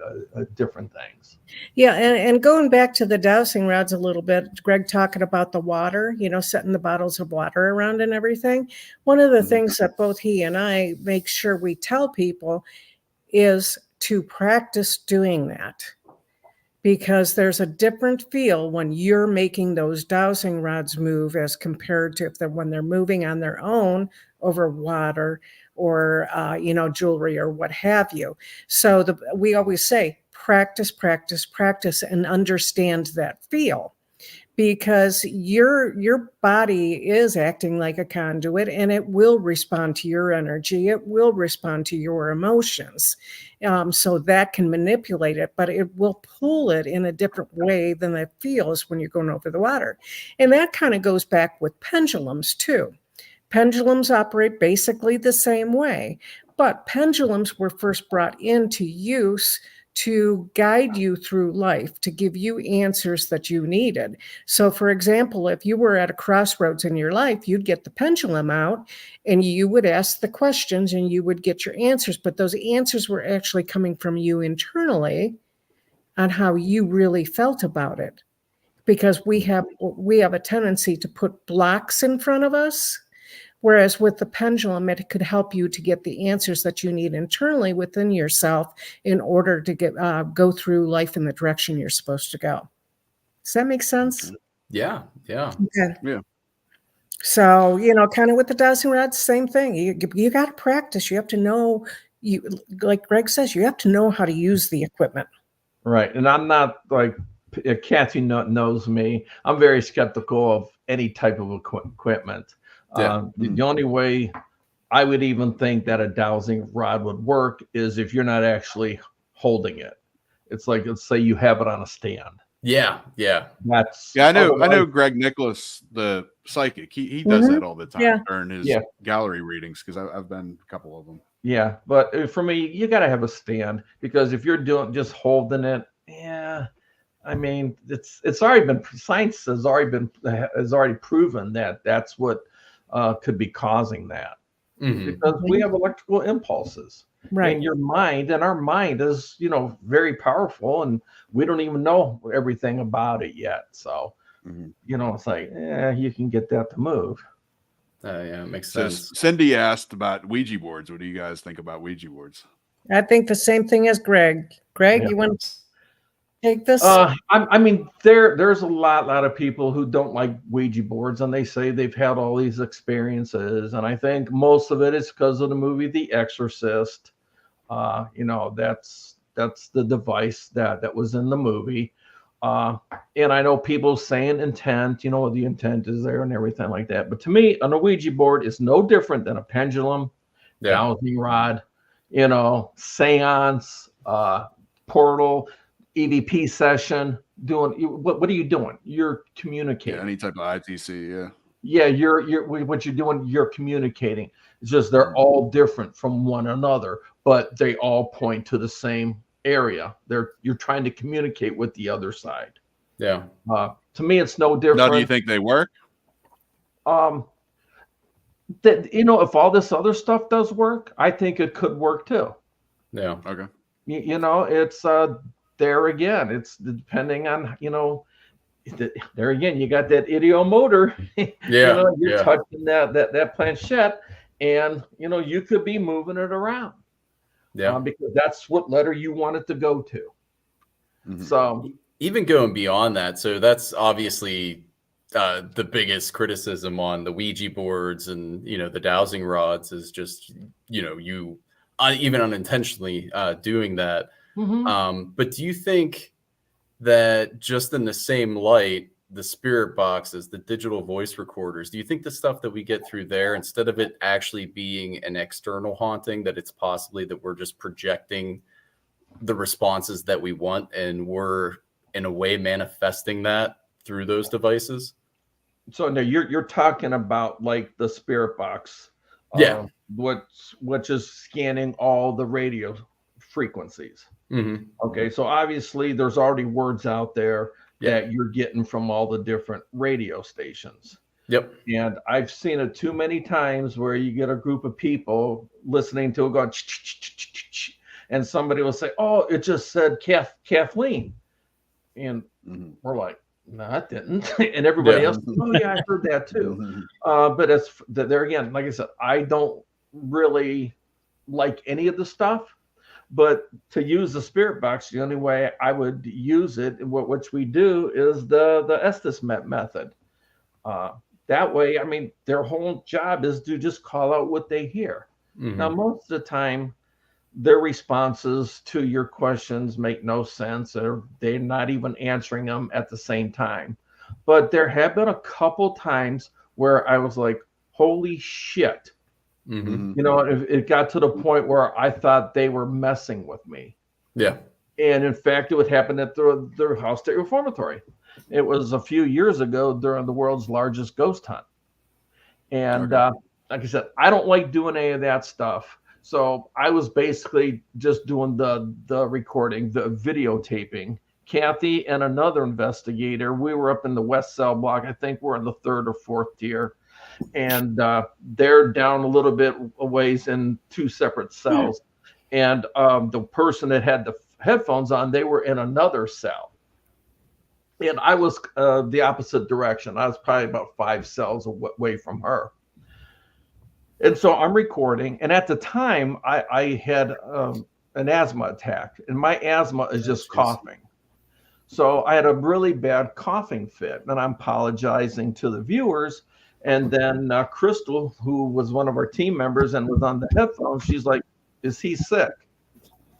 different things. Yeah, and going back to the dowsing rods a little bit, Greg talking about the water, setting the bottles of water around and everything. One of the things that both he and I make sure we tell people is to practice doing that, because there's a different feel when you're making those dowsing rods move as compared to when they're moving on their own over water or jewelry or what have you. So we always say practice, practice, practice, and understand that feel, because your body is acting like a conduit, and it will respond to your energy. It will respond to your emotions. So that can manipulate it, but it will pull it in a different way than it feels when you're going over the water. And that kind of goes back with pendulums too. Pendulums operate basically the same way, but pendulums were first brought into use to guide you through life, to give you answers that you needed. So, for example, if you were at a crossroads in your life, you'd get the pendulum out and you would ask the questions and you would get your answers. But those answers were actually coming from you internally on how you really felt about it. Because we have a tendency to put blocks in front of us. Whereas with the pendulum, it could help you to get the answers that you need internally within yourself in order to go through life in the direction you're supposed to go. Does that make sense? Yeah. Yeah. Okay. Yeah. So, kind of with the dowsing rods, same thing. You got to practice. You have to know, like Greg says, you have to know how to use the equipment. Right. And I'm not like, Kathy knows me. I'm very skeptical of any type of equipment. Yeah. The only way I would even think that a dowsing rod would work is if you're not actually holding it. It's like, let's say you have it on a stand. Yeah. Yeah. I know Greg Nicholas, the psychic, he does that all the time during his gallery readings, because I've been a couple of them. Yeah, but for me, you got to have a stand, because if you're just holding it, I mean, it's already been, science has already proven that that's what could be causing that, because we have electrical impulses, right? And your mind, and our mind is, very powerful, and we don't even know everything about it yet. So, it's like, you can get that to move. Yeah, it makes sense. Cindy asked about Ouija boards. What do you guys think about Ouija boards? I think the same thing as Greg. Greg, you want to take this? I mean, there's a lot of people who don't like Ouija boards, and they say they've had all these experiences, and I think most of it is because of the movie The Exorcist. That's That's the device that was in the movie. And I know people saying intent, you know, the intent is there and everything like that. But to me, a Ouija board is no different than a pendulum, Yeah. dowsing rod, you know, seance, portal, EVP session. What are you doing? You're communicating. Yeah, any type of ITC. Yeah. Yeah, you're what you're doing. You're communicating. It's just they're all different from one another, but they all point to the same area. You're trying to communicate with the other side. Yeah. To me, it's no different. Now, do you think they work? That, you know, if all this other stuff does work, I think it could work too. Yeah. Okay. You know, it's there again. It's depending on, you know, there again, you got that ideomotor. Yeah. You know, you're Yeah. touching that planchette, and you know, you could be moving it around. Yeah. Because that's what letter you want it to go to. Mhm. So Even going beyond that, so that's obviously the biggest criticism on the Ouija boards and, you know, the dowsing rods is just, you know, you even unintentionally doing that. mhm. But do you think that just in the same light, the spirit boxes, the digital voice recorders, do you think the stuff that we get through there, instead of it actually being an external haunting, that it's possibly that we're just projecting the responses that we want and we're in a way manifesting that through those devices? So now you're talking about like the spirit box, Yeah. which is scanning all the radio frequencies. Mm-hmm. Okay, so obviously there's already words out there Yeah. that you're getting from all the different radio stations. Yep. And I've seen it too many times where you get a group of people listening to it going, and somebody will say, "Oh, it just said Kathleen," and Mhm. we're like, "No, it didn't." And everybody Yeah. else, "Oh yeah, I heard that too." Mhm. But it's there again, like I said, I don't really like any of the stuff. But to use the spirit box, the only way I would use it, which we do, is the Estes method. That way, I mean, their whole job is to just call out what they hear. Mhm. Now, most of the time, their responses to your questions make no sense, or they're not even answering them at the same time. But there have been a couple times where I was like, "Holy shit." Mhm. Mhm. You know, it got to the point where I thought they were messing with me. Yeah. And in fact, it would happen at their house state reformatory. It was a few years ago during the world's largest ghost hunt. And Okay. like I said, I don't like doing any of that stuff. So I was basically just doing the recording, the videotaping. Kathy and another investigator, we were up in the West Cell block. I think we're in the third or fourth tier. And they're down a little bit a ways in two separate cells. And the person that had the headphones on, they were in another cell. And I was the opposite direction. I was probably about 5 cells away from her. And so I'm recording. And at the time, I had an asthma attack. And my asthma is just coughing. So I had a really bad coughing fit. And I'm apologizing to the viewers. And then Crystal, who was one of our team members and was on the headphones, she's like, "Is he sick?"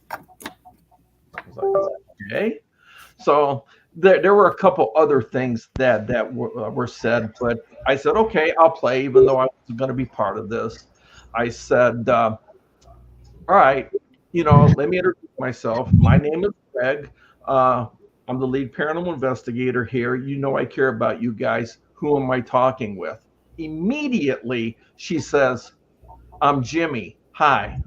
I was like, "Okay." So there were a couple other things that were said, but I said, "Okay, I'll play," even though I wasn't going to be part of this. I said, "All right, you know, let me introduce myself. My name is Greg. I'm the lead paranormal investigator here. You know, I care about you guys. Who am I talking with?" Immediately, she says, "I'm Jimmy. Hi."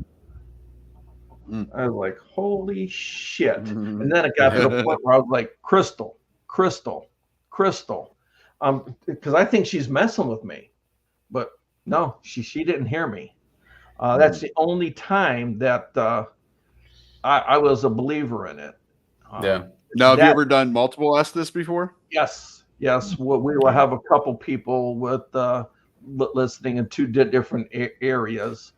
I was like, "Holy shit." And then it got to the point where I was like, Crystal, because I think she's messing with me. But no, she didn't hear me. That's the only time that I was a believer in it. Yeah. Now, have you ever done multiple Estes before? Yes. We will have a couple people with listening in two different areas,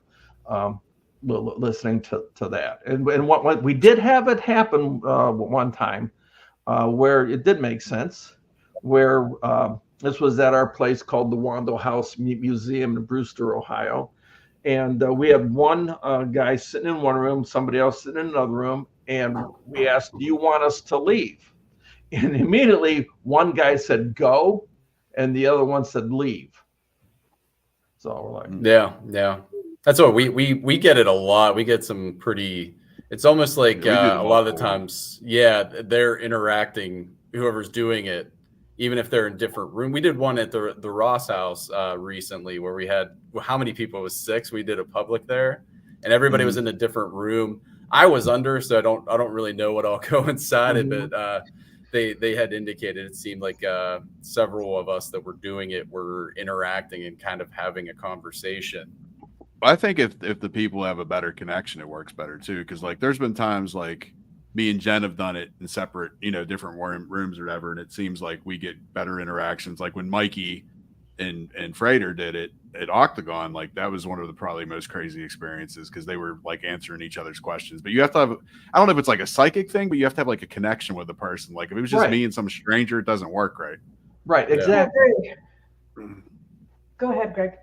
listening to that. And what we did have it happen one time where it did make sense, where this was at our place called the Wando House Museum in Brewster, Ohio. And we had one guy sitting in one room, somebody else sitting in another room, and we asked, "Do you want us to leave?" And immediately one guy said, "Go," and the other one said, "Leave." So we're like, yeah. That's what we get it a lot. We get some pretty. It's almost like Yeah, we do a lot of the multiple. times, yeah, they're interacting. Whoever's doing it, even if they're in different room. We did one at the Ross house recently where we had how many people? It was 6. We did a public there, and everybody was in a different room. I was under, so I don't really know what all go inside it, but they had indicated it seemed like several of us that were doing it were interacting and kind of having a conversation. I think if the people have a better connection, it works better too. Because like there's been times like me and Jen have done it in separate, different rooms or whatever, and it seems like we get better interactions. Like when Mikey and Frater did it at Octagon, like that was one of the probably most crazy experiences because they were like answering each other's questions. But you have to have, I don't know if it's like a psychic thing, but you have to have like a connection with the person. Like if it was just me and some stranger, it doesn't work right. right, exactly. Go ahead, Greg.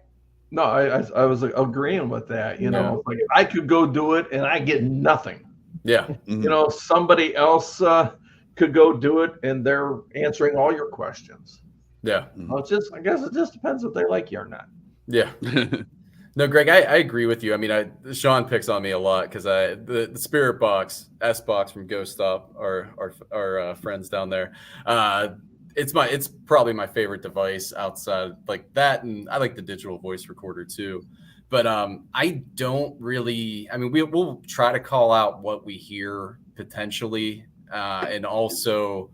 No, I was agreeing with that. Like I could go do it and I get nothing. Yeah. Somebody else could go do it and they're answering all your questions. Yeah. Well, I guess it just depends if they like you or not. Yeah. No, Greg, I agree with you. I mean, Sean picks on me a lot because the Spirit Box, S Box from Ghost Stop, our friends down there. It's probably my favorite device outside like that, and I like the digital voice recorder too. But I don't really. I mean, we'll try to call out what we hear potentially, and also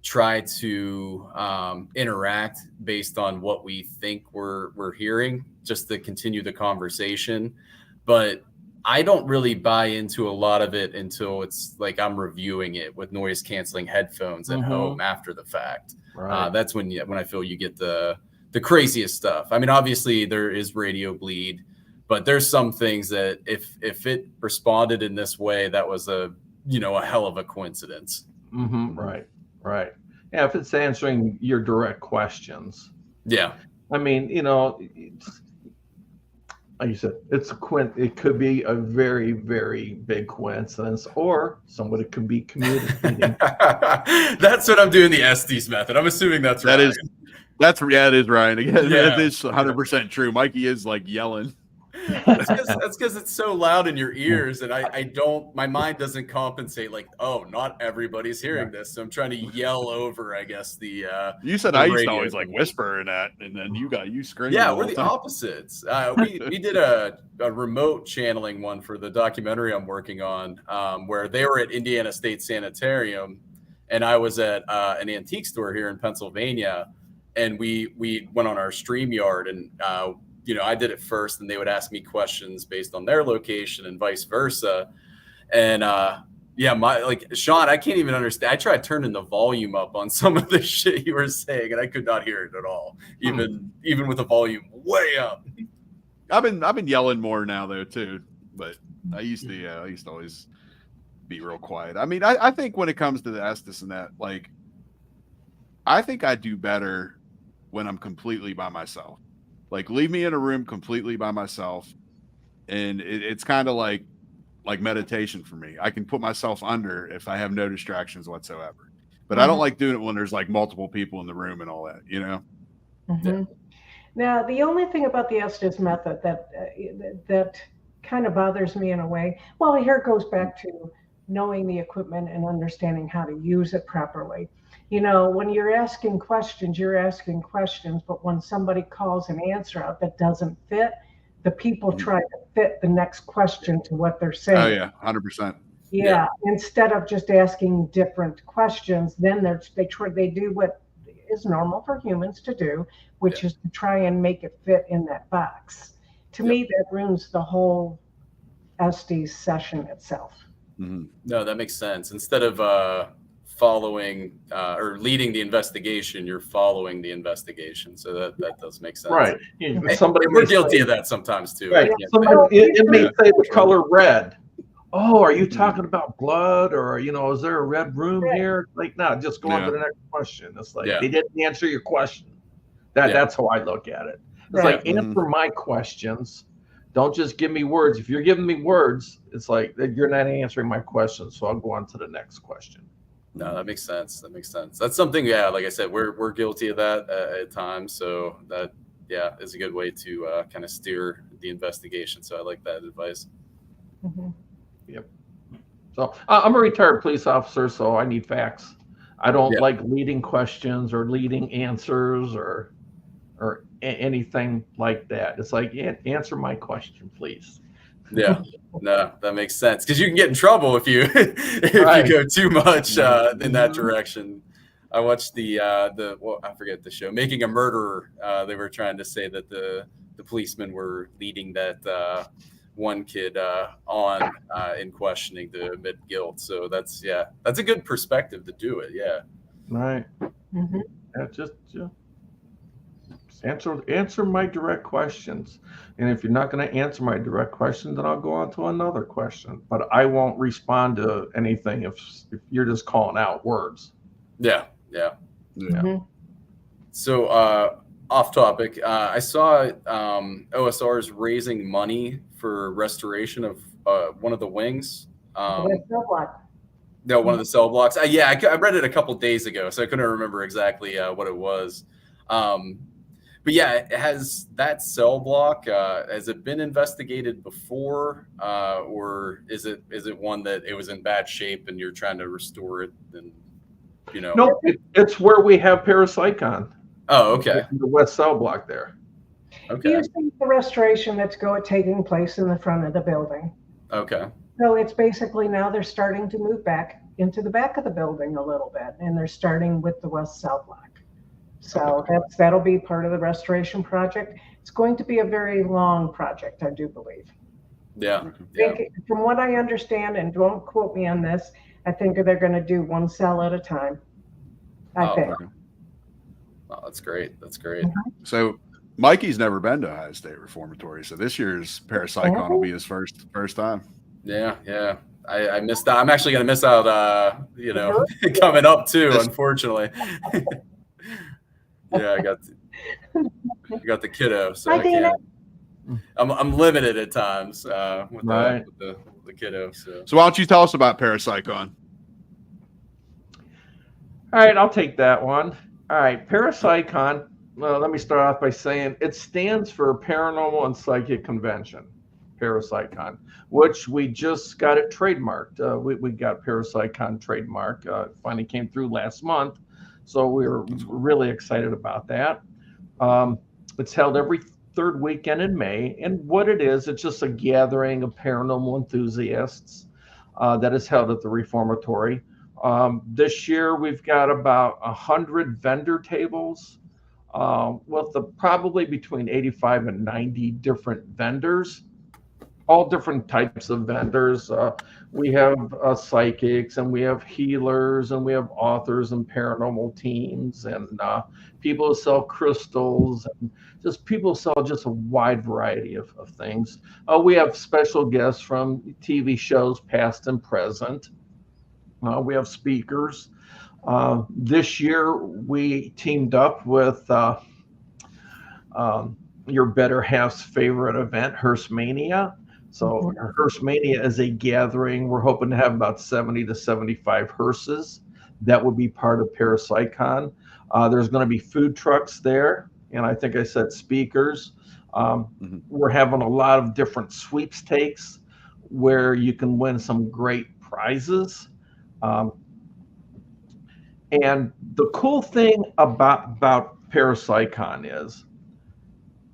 try to interact based on what we think we're hearing, just to continue the conversation. But I don't really buy into a lot of it until it's like I'm reviewing it with noise canceling headphones at home after the fact. Right. That's when I feel you get the craziest stuff. I mean, obviously there is radio bleed, but there's some things that if it responded in this way, that was a hell of a coincidence. Right. Yeah, if it's answering your direct questions. Yeah. I mean, like you said, it could be a very, very big coincidence, or somebody could be communicating. That's what I'm doing, the Estes method. I'm assuming that's right. It is Ryan. Again, That is 100% true. Mikey is like yelling. That's because it's so loud in your ears, and my mind doesn't compensate. Like, oh, not everybody's hearing this, so I'm trying to yell over. I guess you said I used to always like whisper in that, and then you scream. Yeah, we're the opposites. We did a remote channeling one for the documentary I'm working on, where they were at Indiana State Sanitarium, and I was at an antique store here in Pennsylvania, and we went on our StreamYard and. I did it first, and they would ask me questions based on their location and vice versa. And Sean, I can't even understand. I tried turning the volume up on some of the shit you were saying, and I could not hear it at all, even with the volume way up. I've been yelling more now though too, but I used to always be real quiet. I mean, I think when it comes to the Estes and that, like, I think I do better when I'm completely by myself. Like, leave me in a room completely by myself, and it's kind of like meditation for me. I can put myself under if I have no distractions whatsoever. But I don't like doing it when there's like multiple people in the room and all that, Yeah. Now, the only thing about the Estes method that kind of bothers me in a way, well, here it goes back to knowing the equipment and understanding how to use it properly. When you're asking questions, but when somebody calls an answer out that doesn't fit, the people try to fit the next question to what they're saying. Oh yeah, 100%. Yeah. Instead of just asking different questions, then they do what is normal for humans to do, which is to try and make it fit in that box. To me, that ruins the whole Estes session itself. No, that makes sense. Instead of following or leading the investigation, you're following the investigation. So that does make sense. Right. We're guilty of that sometimes too. Right. It may say the color red. Oh, are you talking about blood, or is there a red room here? Like, no, just go on to the next question. It's like they didn't answer your question. That's how I look at it. It's like, answer my questions. Don't just give me words. If you're giving me words, it's like you're not answering my question. So I'll go on to the next question. No, that makes sense. That makes sense. That's something, yeah, like I said, we're guilty of that at times. So that, yeah, is a good way to kind of steer the investigation. So I like that advice. Mhm. Yep. So I'm a retired police officer, so I need facts. I don't Yeah. like leading questions or leading answers or anything like that. It's like, yeah, answer my question, please. Yeah, no, that makes sense because you can get in trouble if you if Right. you go too much in that Mhm. direction. I watched the well, I forget the show, Making a Murderer. They were trying to say that the policemen were leading that one kid on in questioning to admit guilt. So that's a good perspective to do it. Yeah. Right. Mhm. Yeah, just answer my direct questions. And if you're not going to answer my direct question, then I'll go on to another question. But I won't respond to anything if you're just calling out words. Yeah. Yeah. Mhm. So off topic, I saw OSR is raising money for restoration of one of the wings. West Cell Block. No, one of the cell blocks. Yeah, I read it a couple days ago, so I couldn't remember exactly what it was. But yeah, has that cell block has it been investigated before, or is it one that it was in bad shape and you're trying to restore it? And No, it's where we have Parapsychon. Oh, okay. In the West Cell Block there. Okay. You see the restoration that's taking place in the front of the building. Okay. So it's basically now they're starting to move back into the back of the building a little bit, and they're starting with the West Cell Block. So that'll be part of the restoration project. It's going to be a very long project, I do believe. Yeah. From what I understand, and don't quote me on this, I think they're going to do one cell at a time. I think. Okay. Oh, that's great. That's great. So Mikey's never been to Ohio State Reformatory, so this year's Parapsychon will be his first time. Yeah. I missed out. I'm actually going to miss out, coming up too, unfortunately. Yeah, I got the kiddo, so I can't. I'm limited at times with the kiddo. So why don't you tell us about Parapsychon? All right, I'll take that one. All right, Parapsychon. Well, let me start off by saying it stands for Paranormal and Psychic Convention, Parapsychon, which we just got it trademarked. We got Parapsychon trademark. Finally came through last month, so we were really excited about that. It's held every third weekend in May, and what it is, it's just a gathering of paranormal enthusiasts that is held at the Reformatory. This year we've got about 100 vendor tables with probably between 85 and 90 different vendors, all different types of vendors. We have psychics, and we have healers, and we have authors and paranormal teams, and people who sell crystals, and just people who sell just a wide variety of things. We have special guests from TV shows past and present. We have speakers. This year, we teamed up with your better half's favorite event, Hearstmania. So Hearstmania is a gathering. We're hoping to have about 70 to 75 hearses. That would be part of Parapsychon. There's going to be food trucks there, and I think I said speakers. We're having a lot of different sweepstakes where you can win some great prizes. And the cool thing about Parapsychon is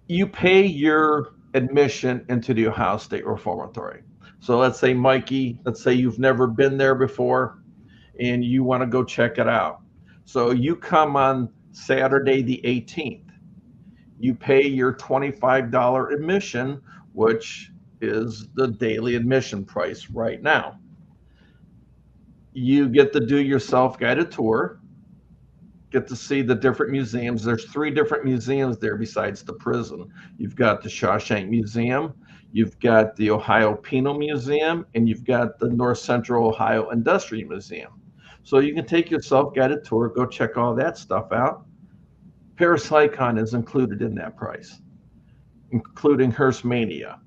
you pay your admission into the Ohio State Reformatory. So let's say, Mikey, you've never been there before and you want to go check it out. So you come on Saturday the 18th. You pay your $25 admission, which is the daily admission price right now. You get to do your self-guided tour, get to see the different museums. There's 3 different museums there besides the prison. You've got the Shawshank Museum, you've got the Ohio Penal Museum, and you've got the North Central Ohio Industrial Museum. So you can take your self-guided tour, go check all that stuff out. Parapsychon is included in that price, including Hearstmania.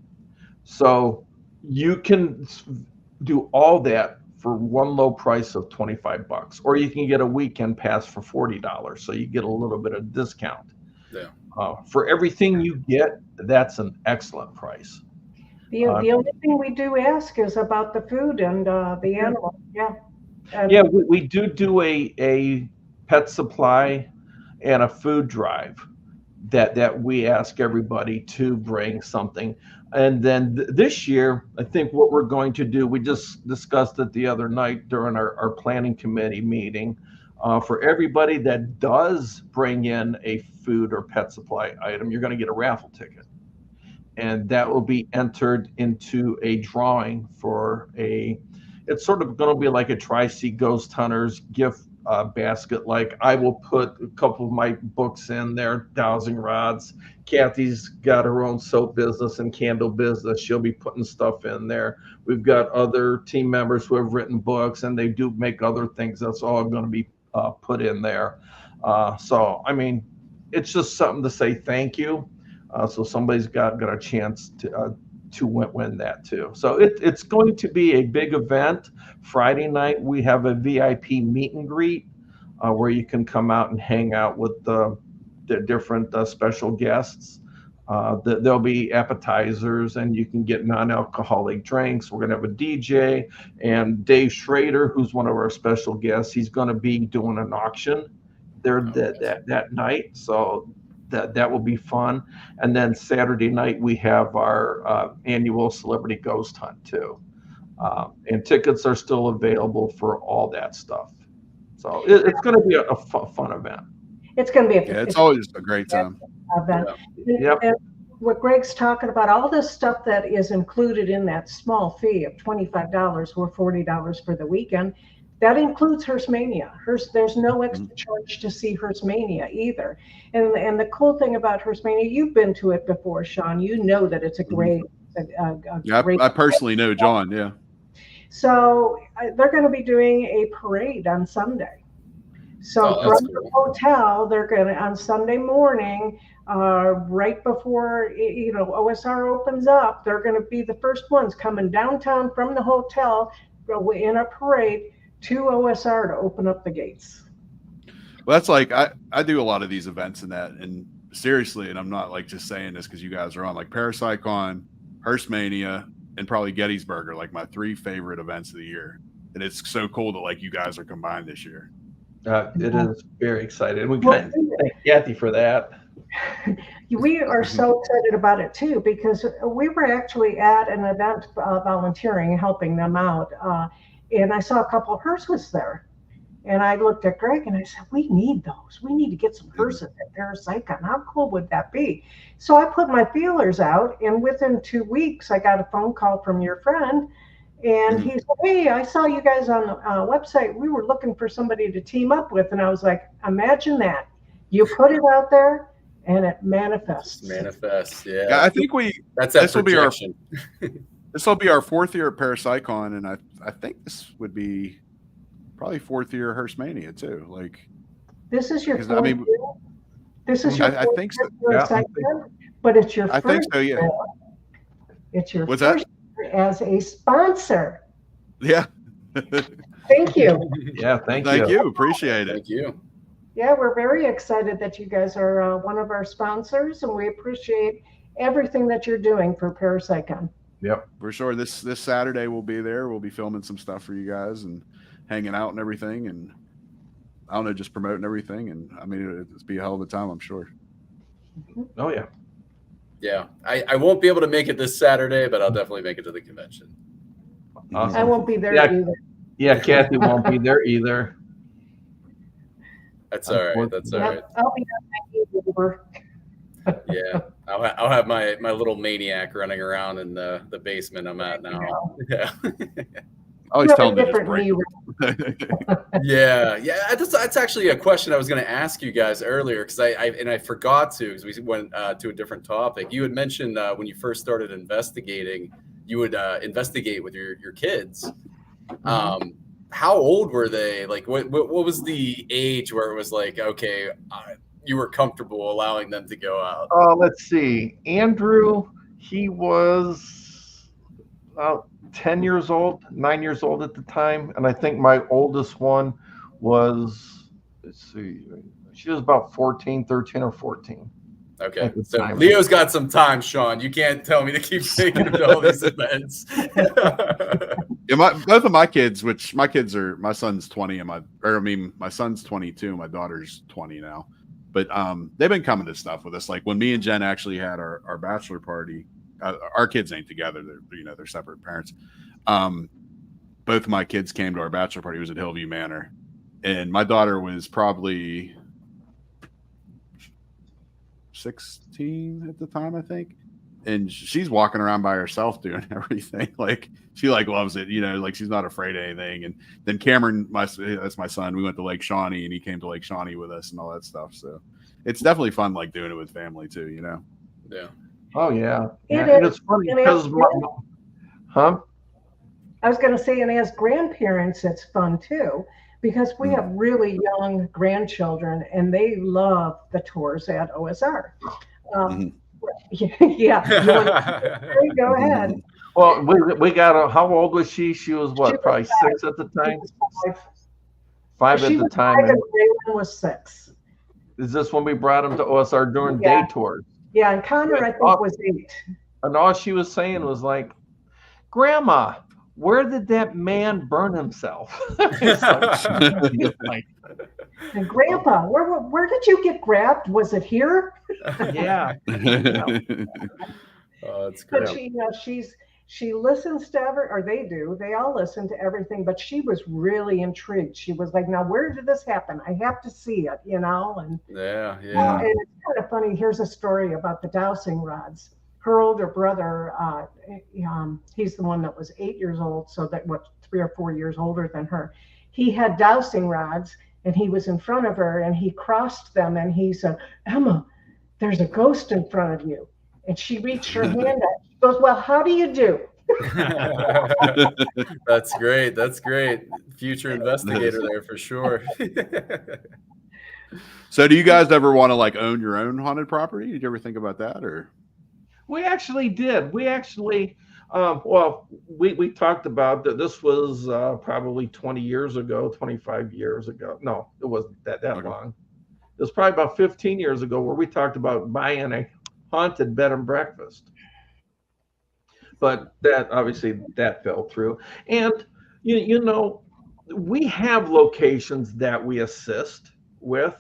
So you can do all that for one low price of $25, or you can get a weekend pass for $40. So you get a little bit of discount. Yeah. For everything you get, that's an excellent price. The only thing we do ask is about the food and the animal. Yeah. Yeah, we do a pet supply and a food drive that we ask everybody to bring something. And then this year, I think what we're going to do, we just discussed it the other night during our planning committee meeting. For everybody that does bring in a food or pet supply item, you're going to get a raffle ticket. And that will be entered into a drawing for it's sort of going to be like a Tri-C Ghost Hunters gift basket. Like I will put a couple of my books in there, dowsing rods. Kathy's got her own soap business and candle business. She'll be putting stuff in there. We've got other team members who have written books and they do make other things. That's all going to be put in there. So, I mean, it's just something to say thank you. So somebody's got a chance to win that too. So it's going to be a big event. Friday night we have a VIP meet and greet where you can come out and hang out with the different special guests. There'll be appetizers and you can get non-alcoholic drinks. We're going to have a DJ, and Dave Schrader, who's one of our special guests, he's going to be doing an auction there that night. So that will be fun. And then Saturday night we have our annual celebrity ghost hunt too, and tickets are still available for all that stuff. So it's going to be a fun event. It's going to be it's always a great time. Event. Yep. And what Greg's talking about, all this stuff that is included in that small fee of $25 or $40 for the weekend, that includes Hearstmania. There's no extra charge to see Hearstmania either. And the cool thing about Hearstmania, you've been to it before, Sean. You know that it's a great. Great I personally know John. Yeah. So they're going to be doing a parade on Sunday. So from the hotel, they're going to on Sunday morning, right before OSR opens up, they're going to be the first ones coming downtown from the hotel in a parade to OSR to open up the gates. Well, that's like I do a lot of these events and seriously, and I'm not like just saying this because you guys are on, like ParasiteCon, Hearstmania, and probably Gettysburg are like my 3 favorite events of the year. And it's so cool that like you guys are combined this year. It is very exciting. We can thank Kathy for that. We are so excited about it too, because we were actually at an event volunteering, helping them out. And I saw a couple of hearses there. And I looked at Greg and I said, we need those. We need to get some hearses at ParasiteCon. How cool would that be? So I put my feelers out, and within 2 weeks, I got a phone call from your friend. And he said, hey, I saw you guys on the website. We were looking for somebody to team up with. And I was like, imagine that. You put it out there and it manifests. Yeah. I think this will be our 4th year at ParasiteCon, and I think this would be probably 4th year at Hearstmania too. Like this is your 4th year? This is your I think so. But it's your first I think so, yeah. year. It's your What's first that? year as a sponsor. Yeah. Thank you. Yeah, thank you. Appreciate it. Thank you. Yeah, we're very excited that you guys are one of our sponsors, and we appreciate everything that you're doing for ParasiteCon. Yep, for sure. This Saturday we'll be there. We'll be filming some stuff for you guys and hanging out and everything, and I don't know, just promoting everything. And I mean, it'll be a hell of a time, I'm sure. Oh yeah. Yeah, I won't be able to make it this Saturday, but I'll definitely make it to the convention. Awesome. I won't be there either. Yeah, Kathy won't be there either. That's all right. That's all right. I'll be there. Yeah, I'll have my little maniac running around in the basement I'm at now. Yeah. I always tell them Yeah. That's actually a question I was going to ask you guys earlier, because I forgot to, because we went to a different topic. You had mentioned when you first started investigating, you would investigate with your kids. How old were they? Like, what was the age where it was like, okay, you were comfortable allowing them to go out? Let's see. Andrew, he was 10 years old, 9 years old at the time. And I think my oldest one was, let's see, she was about 14, 13 or 14. Okay, At the so time. Leo's got some time, Sean. You can't tell me to keep taking him to all these events. Yeah, both of my kids, which my son's 20 and my son's 22, my daughter's 20 now. But they've been coming to stuff with us. Like when me and Jen actually had our bachelor party, our kids ain't together. They're separate parents. Both of my kids came to our bachelor party. It was at Hillview Manor. And my daughter was probably 16 at the time, I think. And she's walking around by herself doing everything. Like she loves it, like she's not afraid of anything. And then Cameron, that's my son. We went to Lake Shawnee and he came to Lake Shawnee with us and all that stuff. So it's definitely fun, like doing it with family too, Yeah. Oh yeah. It And is. it's funny And because I was going to say, and as grandparents, it's fun too, because we have really young grandchildren and they love the tours at OSR. Yeah. Go ahead. Well, we got how old was she? She was what, probably 6 at the time? 5 at the time. And Raylan was 6. Is this when we brought him to OSR during day tours? Yeah, and Connor, I think, was 8. And all she was saying was like, Grandma, where did that man burn himself? And Grandpa, where did you get grabbed? Was it here? Yeah. Oh, that's great. But she listens to they all listen to everything, but she was really intrigued. She was like, now where did this happen? I have to see it, and Yeah. and it's kind of funny. Here's a story about the dowsing rods. Her older brother, he's the one that was 8 years old, so that 3 or 4 years older than her. He had dowsing rods and he was in front of her and he crossed them and he said, Emma, there's a ghost in front of you. And she reached her hand out. She goes, well, how do you do? That's great. That's great. Future investigator there for sure. So do you guys ever want to own your own haunted property? Did you ever think about that? Or We actually did. We actually, we talked about that. This was probably 20 years ago, 25 years ago. No, it wasn't that long. It was probably about 15 years ago where we talked about buying a haunted bed and breakfast. But that obviously that fell through. And, we have locations that we assist with.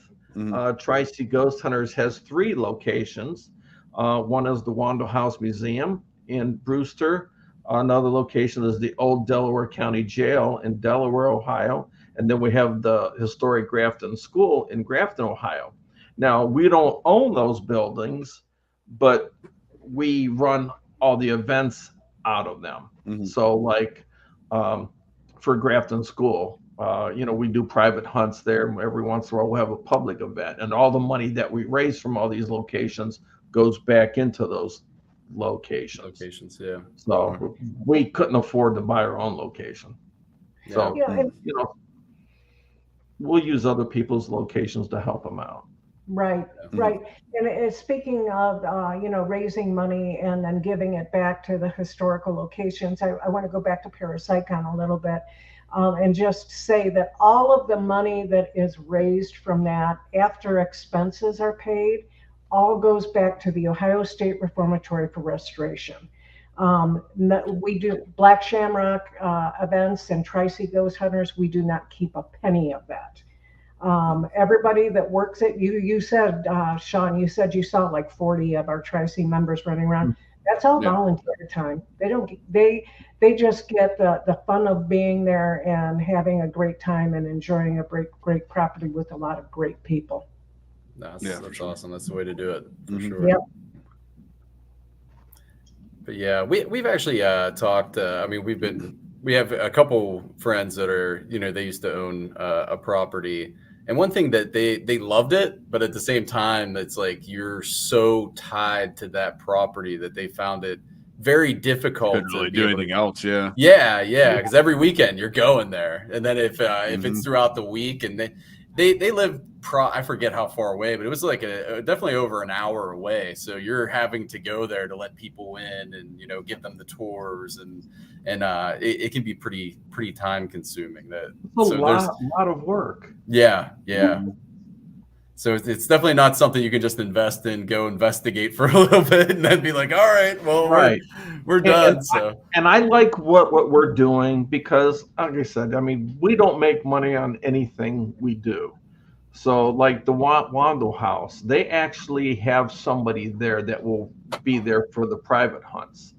Tri-C Ghost Hunters has 3 locations. One is the Wando House Museum in Brewster. Another location is the old Delaware County Jail in Delaware, Ohio. And then we have the historic Grafton School in Grafton, Ohio. Now, we don't own those buildings, but we run all the events out of them. So for Grafton School, we do private hunts there. Every once in a while, we'll have a public event. And all the money that we raise from all these locations goes back into those locations. Yeah. So we couldn't afford to buy our own location. So, we'll use other people's locations to help them out. Right. And speaking of, raising money and then giving it back to the historical locations, I want to go back to Parapsychon a little bit and just say that all of the money that is raised from that after expenses are paid all goes back to the Ohio State Reformatory for Restoration. We do Black Shamrock events and Tri-C Ghost Hunters. We do not keep a penny of that. Everybody that works at you said, Sean, you said you saw like 40 of our Tri-C members running around. That's all volunteer time. They just get the fun of being there and having a great time and enjoying a great property with a lot of great people. That's awesome. That's the way to do it for sure. Yep. But yeah, we've actually talked. We have a couple friends that are, they used to own a property, and one thing that they loved it, but at the same time, it's like you're so tied to that property that they found it very difficult couldn't really do anything else. Yeah. Because every weekend you're going there, and then if it's throughout the week, and They live I forget how far away, but it was like definitely over an hour away. So you're having to go there to let people in and give them the tours and it can be pretty time consuming. It's a lot of work. Yeah. So it's definitely not something you can just invest in, go investigate for a little bit, and then be like, all right, well, we're done. And I like what we're doing because, like I said, I mean, we don't make money on anything we do. So like the Wando House, they actually have somebody there that will be there for the private hunts.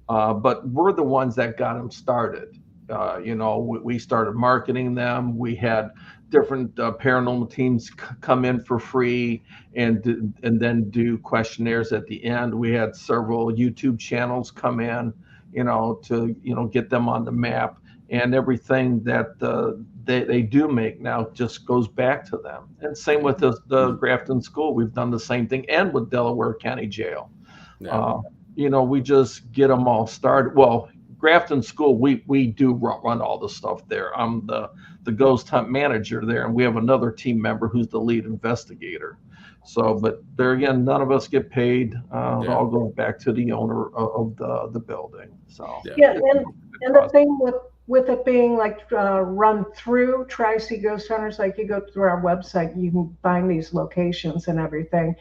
But we're the ones that got them started. We started marketing them. We had different paranormal teams come in for free and then do questionnaires at the end. We had several YouTube channels come in, to get them on the map, and everything that they do make now just goes back to them. And same with the Grafton School. We've done the same thing, and with Delaware County Jail. Yeah. We just get them all started. Well, Grafton School, we do run all the stuff there. I'm the ghost hunt manager there, and we have another team member who's the lead investigator. So, but there again, none of us get paid. It all goes back to the owner of the building. So and the thing with it being like run through Tri-C Ghost Hunters, like you go through our website, you can find these locations and everything.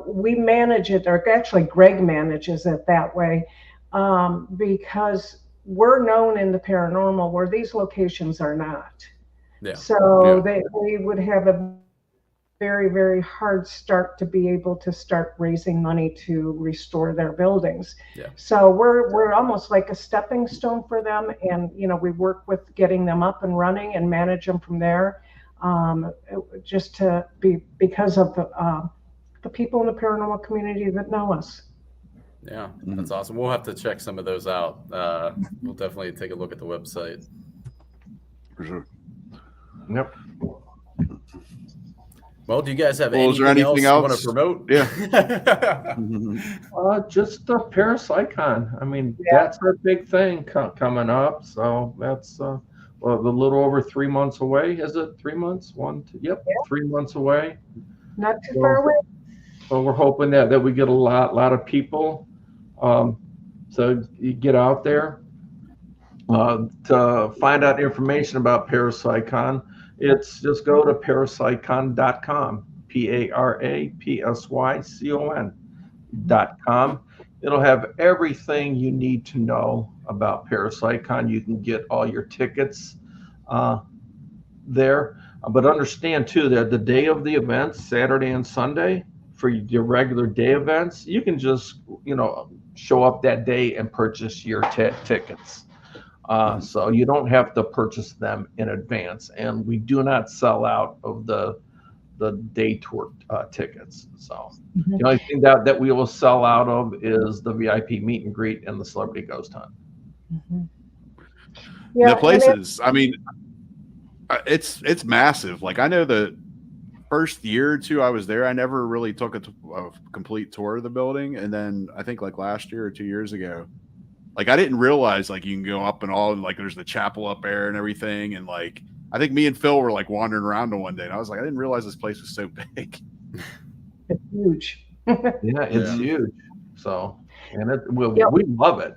We manage it, or actually Greg manages it that way, because we're known in the paranormal where these locations are not. Yeah. So they would have a very, very hard start to be able to start raising money to restore their buildings. Yeah. So we're almost like a stepping stone for them, and we work with getting them up and running and manage them from there, just to be because of the people in the paranormal community that know us. Yeah, that's awesome. We'll have to check some of those out. We'll definitely take a look at the website. For sure. Yep. Well, do you guys have anything else you want to promote? Yeah. Just the Parapsychon. I mean, that's our big thing coming up. So that's a little over 3 months away. Is it 3 months? 3 months away. Not too far away. So we're hoping that we get a lot of people. So you get out there to find out information about Parapsychon. It's just go to parapsychon.com, parapsycon.com. It'll have everything you need to know about Parapsychon. You can get all your tickets there. But understand too that the day of the events, Saturday and Sunday, for your regular day events, you can just show up that day and purchase your tickets. So you don't have to purchase them in advance, and we do not sell out of the day tour tickets. So the only thing that we will sell out of is the VIP meet and greet and the celebrity ghost hunt. Yeah, the places, I mean, it's massive. Like, I know the first year or two I was there, I never really took a complete tour of the building. And then I think like last year or 2 years ago, like, I didn't realize like you can go up and all, and like there's the chapel up there and everything. And like, I think me and Phil were like wandering around one day, and I was like, I didn't realize this place was so big. It's huge. It's huge. So, and we love it.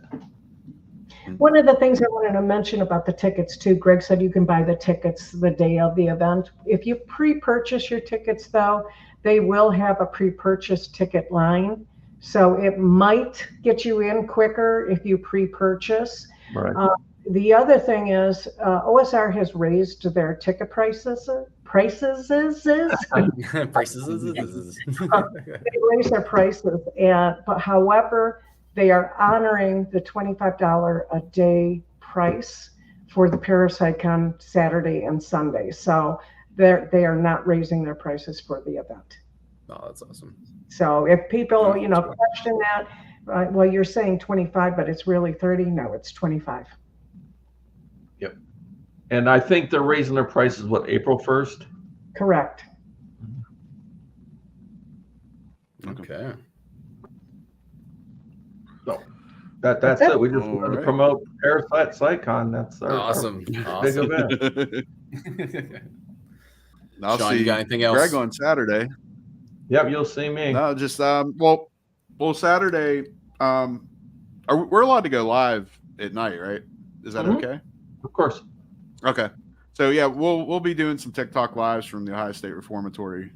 One of the things I wanted to mention about the tickets too, Greg said you can buy the tickets the day of the event. If you pre-purchase your tickets though, they will have a pre-purchase ticket line. So it might get you in quicker if you pre-purchase. Right. The other thing is OSR has raised their ticket prices. They raised their prices, but however, they are honoring the $25 a day price for the Parapsychon Saturday and Sunday. So they are not raising their prices for the event. Oh, that's awesome. So if people, question that, well, you're saying 25, but it's really 30. No, it's 25. Yep. And I think they're raising their prices, April 1st? Correct. Okay. So that's it. We just wanted to promote Parapsychon. That's our awesome. big event. I'll Sean, see you got anything else? Greg on Saturday. Yep, you'll see me. No, just well Saturday. We're allowed to go live at night, right? Is that okay? Of course. Okay. So yeah, we'll be doing some TikTok lives from the Ohio State Reformatory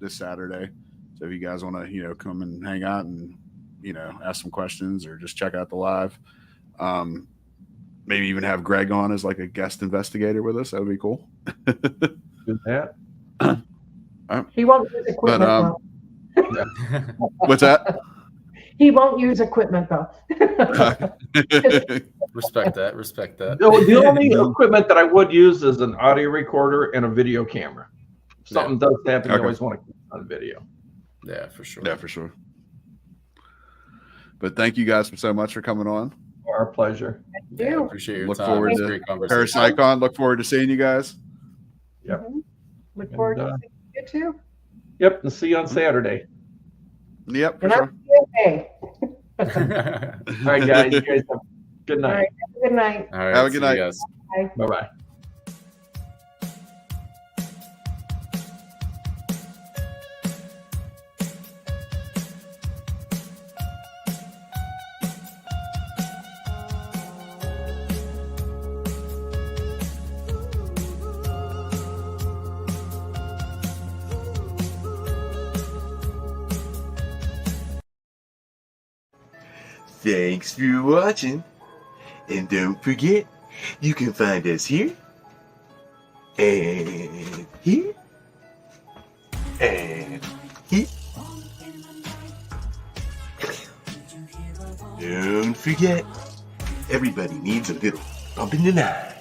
this Saturday. So if you guys want to, come and hang out and, ask some questions or just check out the live, maybe even have Greg on as like a guest investigator with us. That would be cool. Do that. He won't use equipment though. What's that? He won't use equipment though. Respect that. Respect that. The only equipment that I would use is an audio recorder and a video camera. If something does happen, you always want to keep it on video. Yeah, for sure. Yeah, for sure. But thank you guys so much for coming on. Our pleasure. Yeah, appreciate your Look time. forward It was a to great conversation. Parasicon. Look forward to seeing you guys. Yep. Look forward to seeing you too. Yep, and see you on Saturday. Yep, for And sure. I'm okay. All right, guys. You guys have a good All night. right. Have a good night. All right. Have a see good you night. guys. Bye-bye. Thanks for watching. And don't forget, you can find us here, and here, and here. Don't forget, everybody needs a little bump in the night.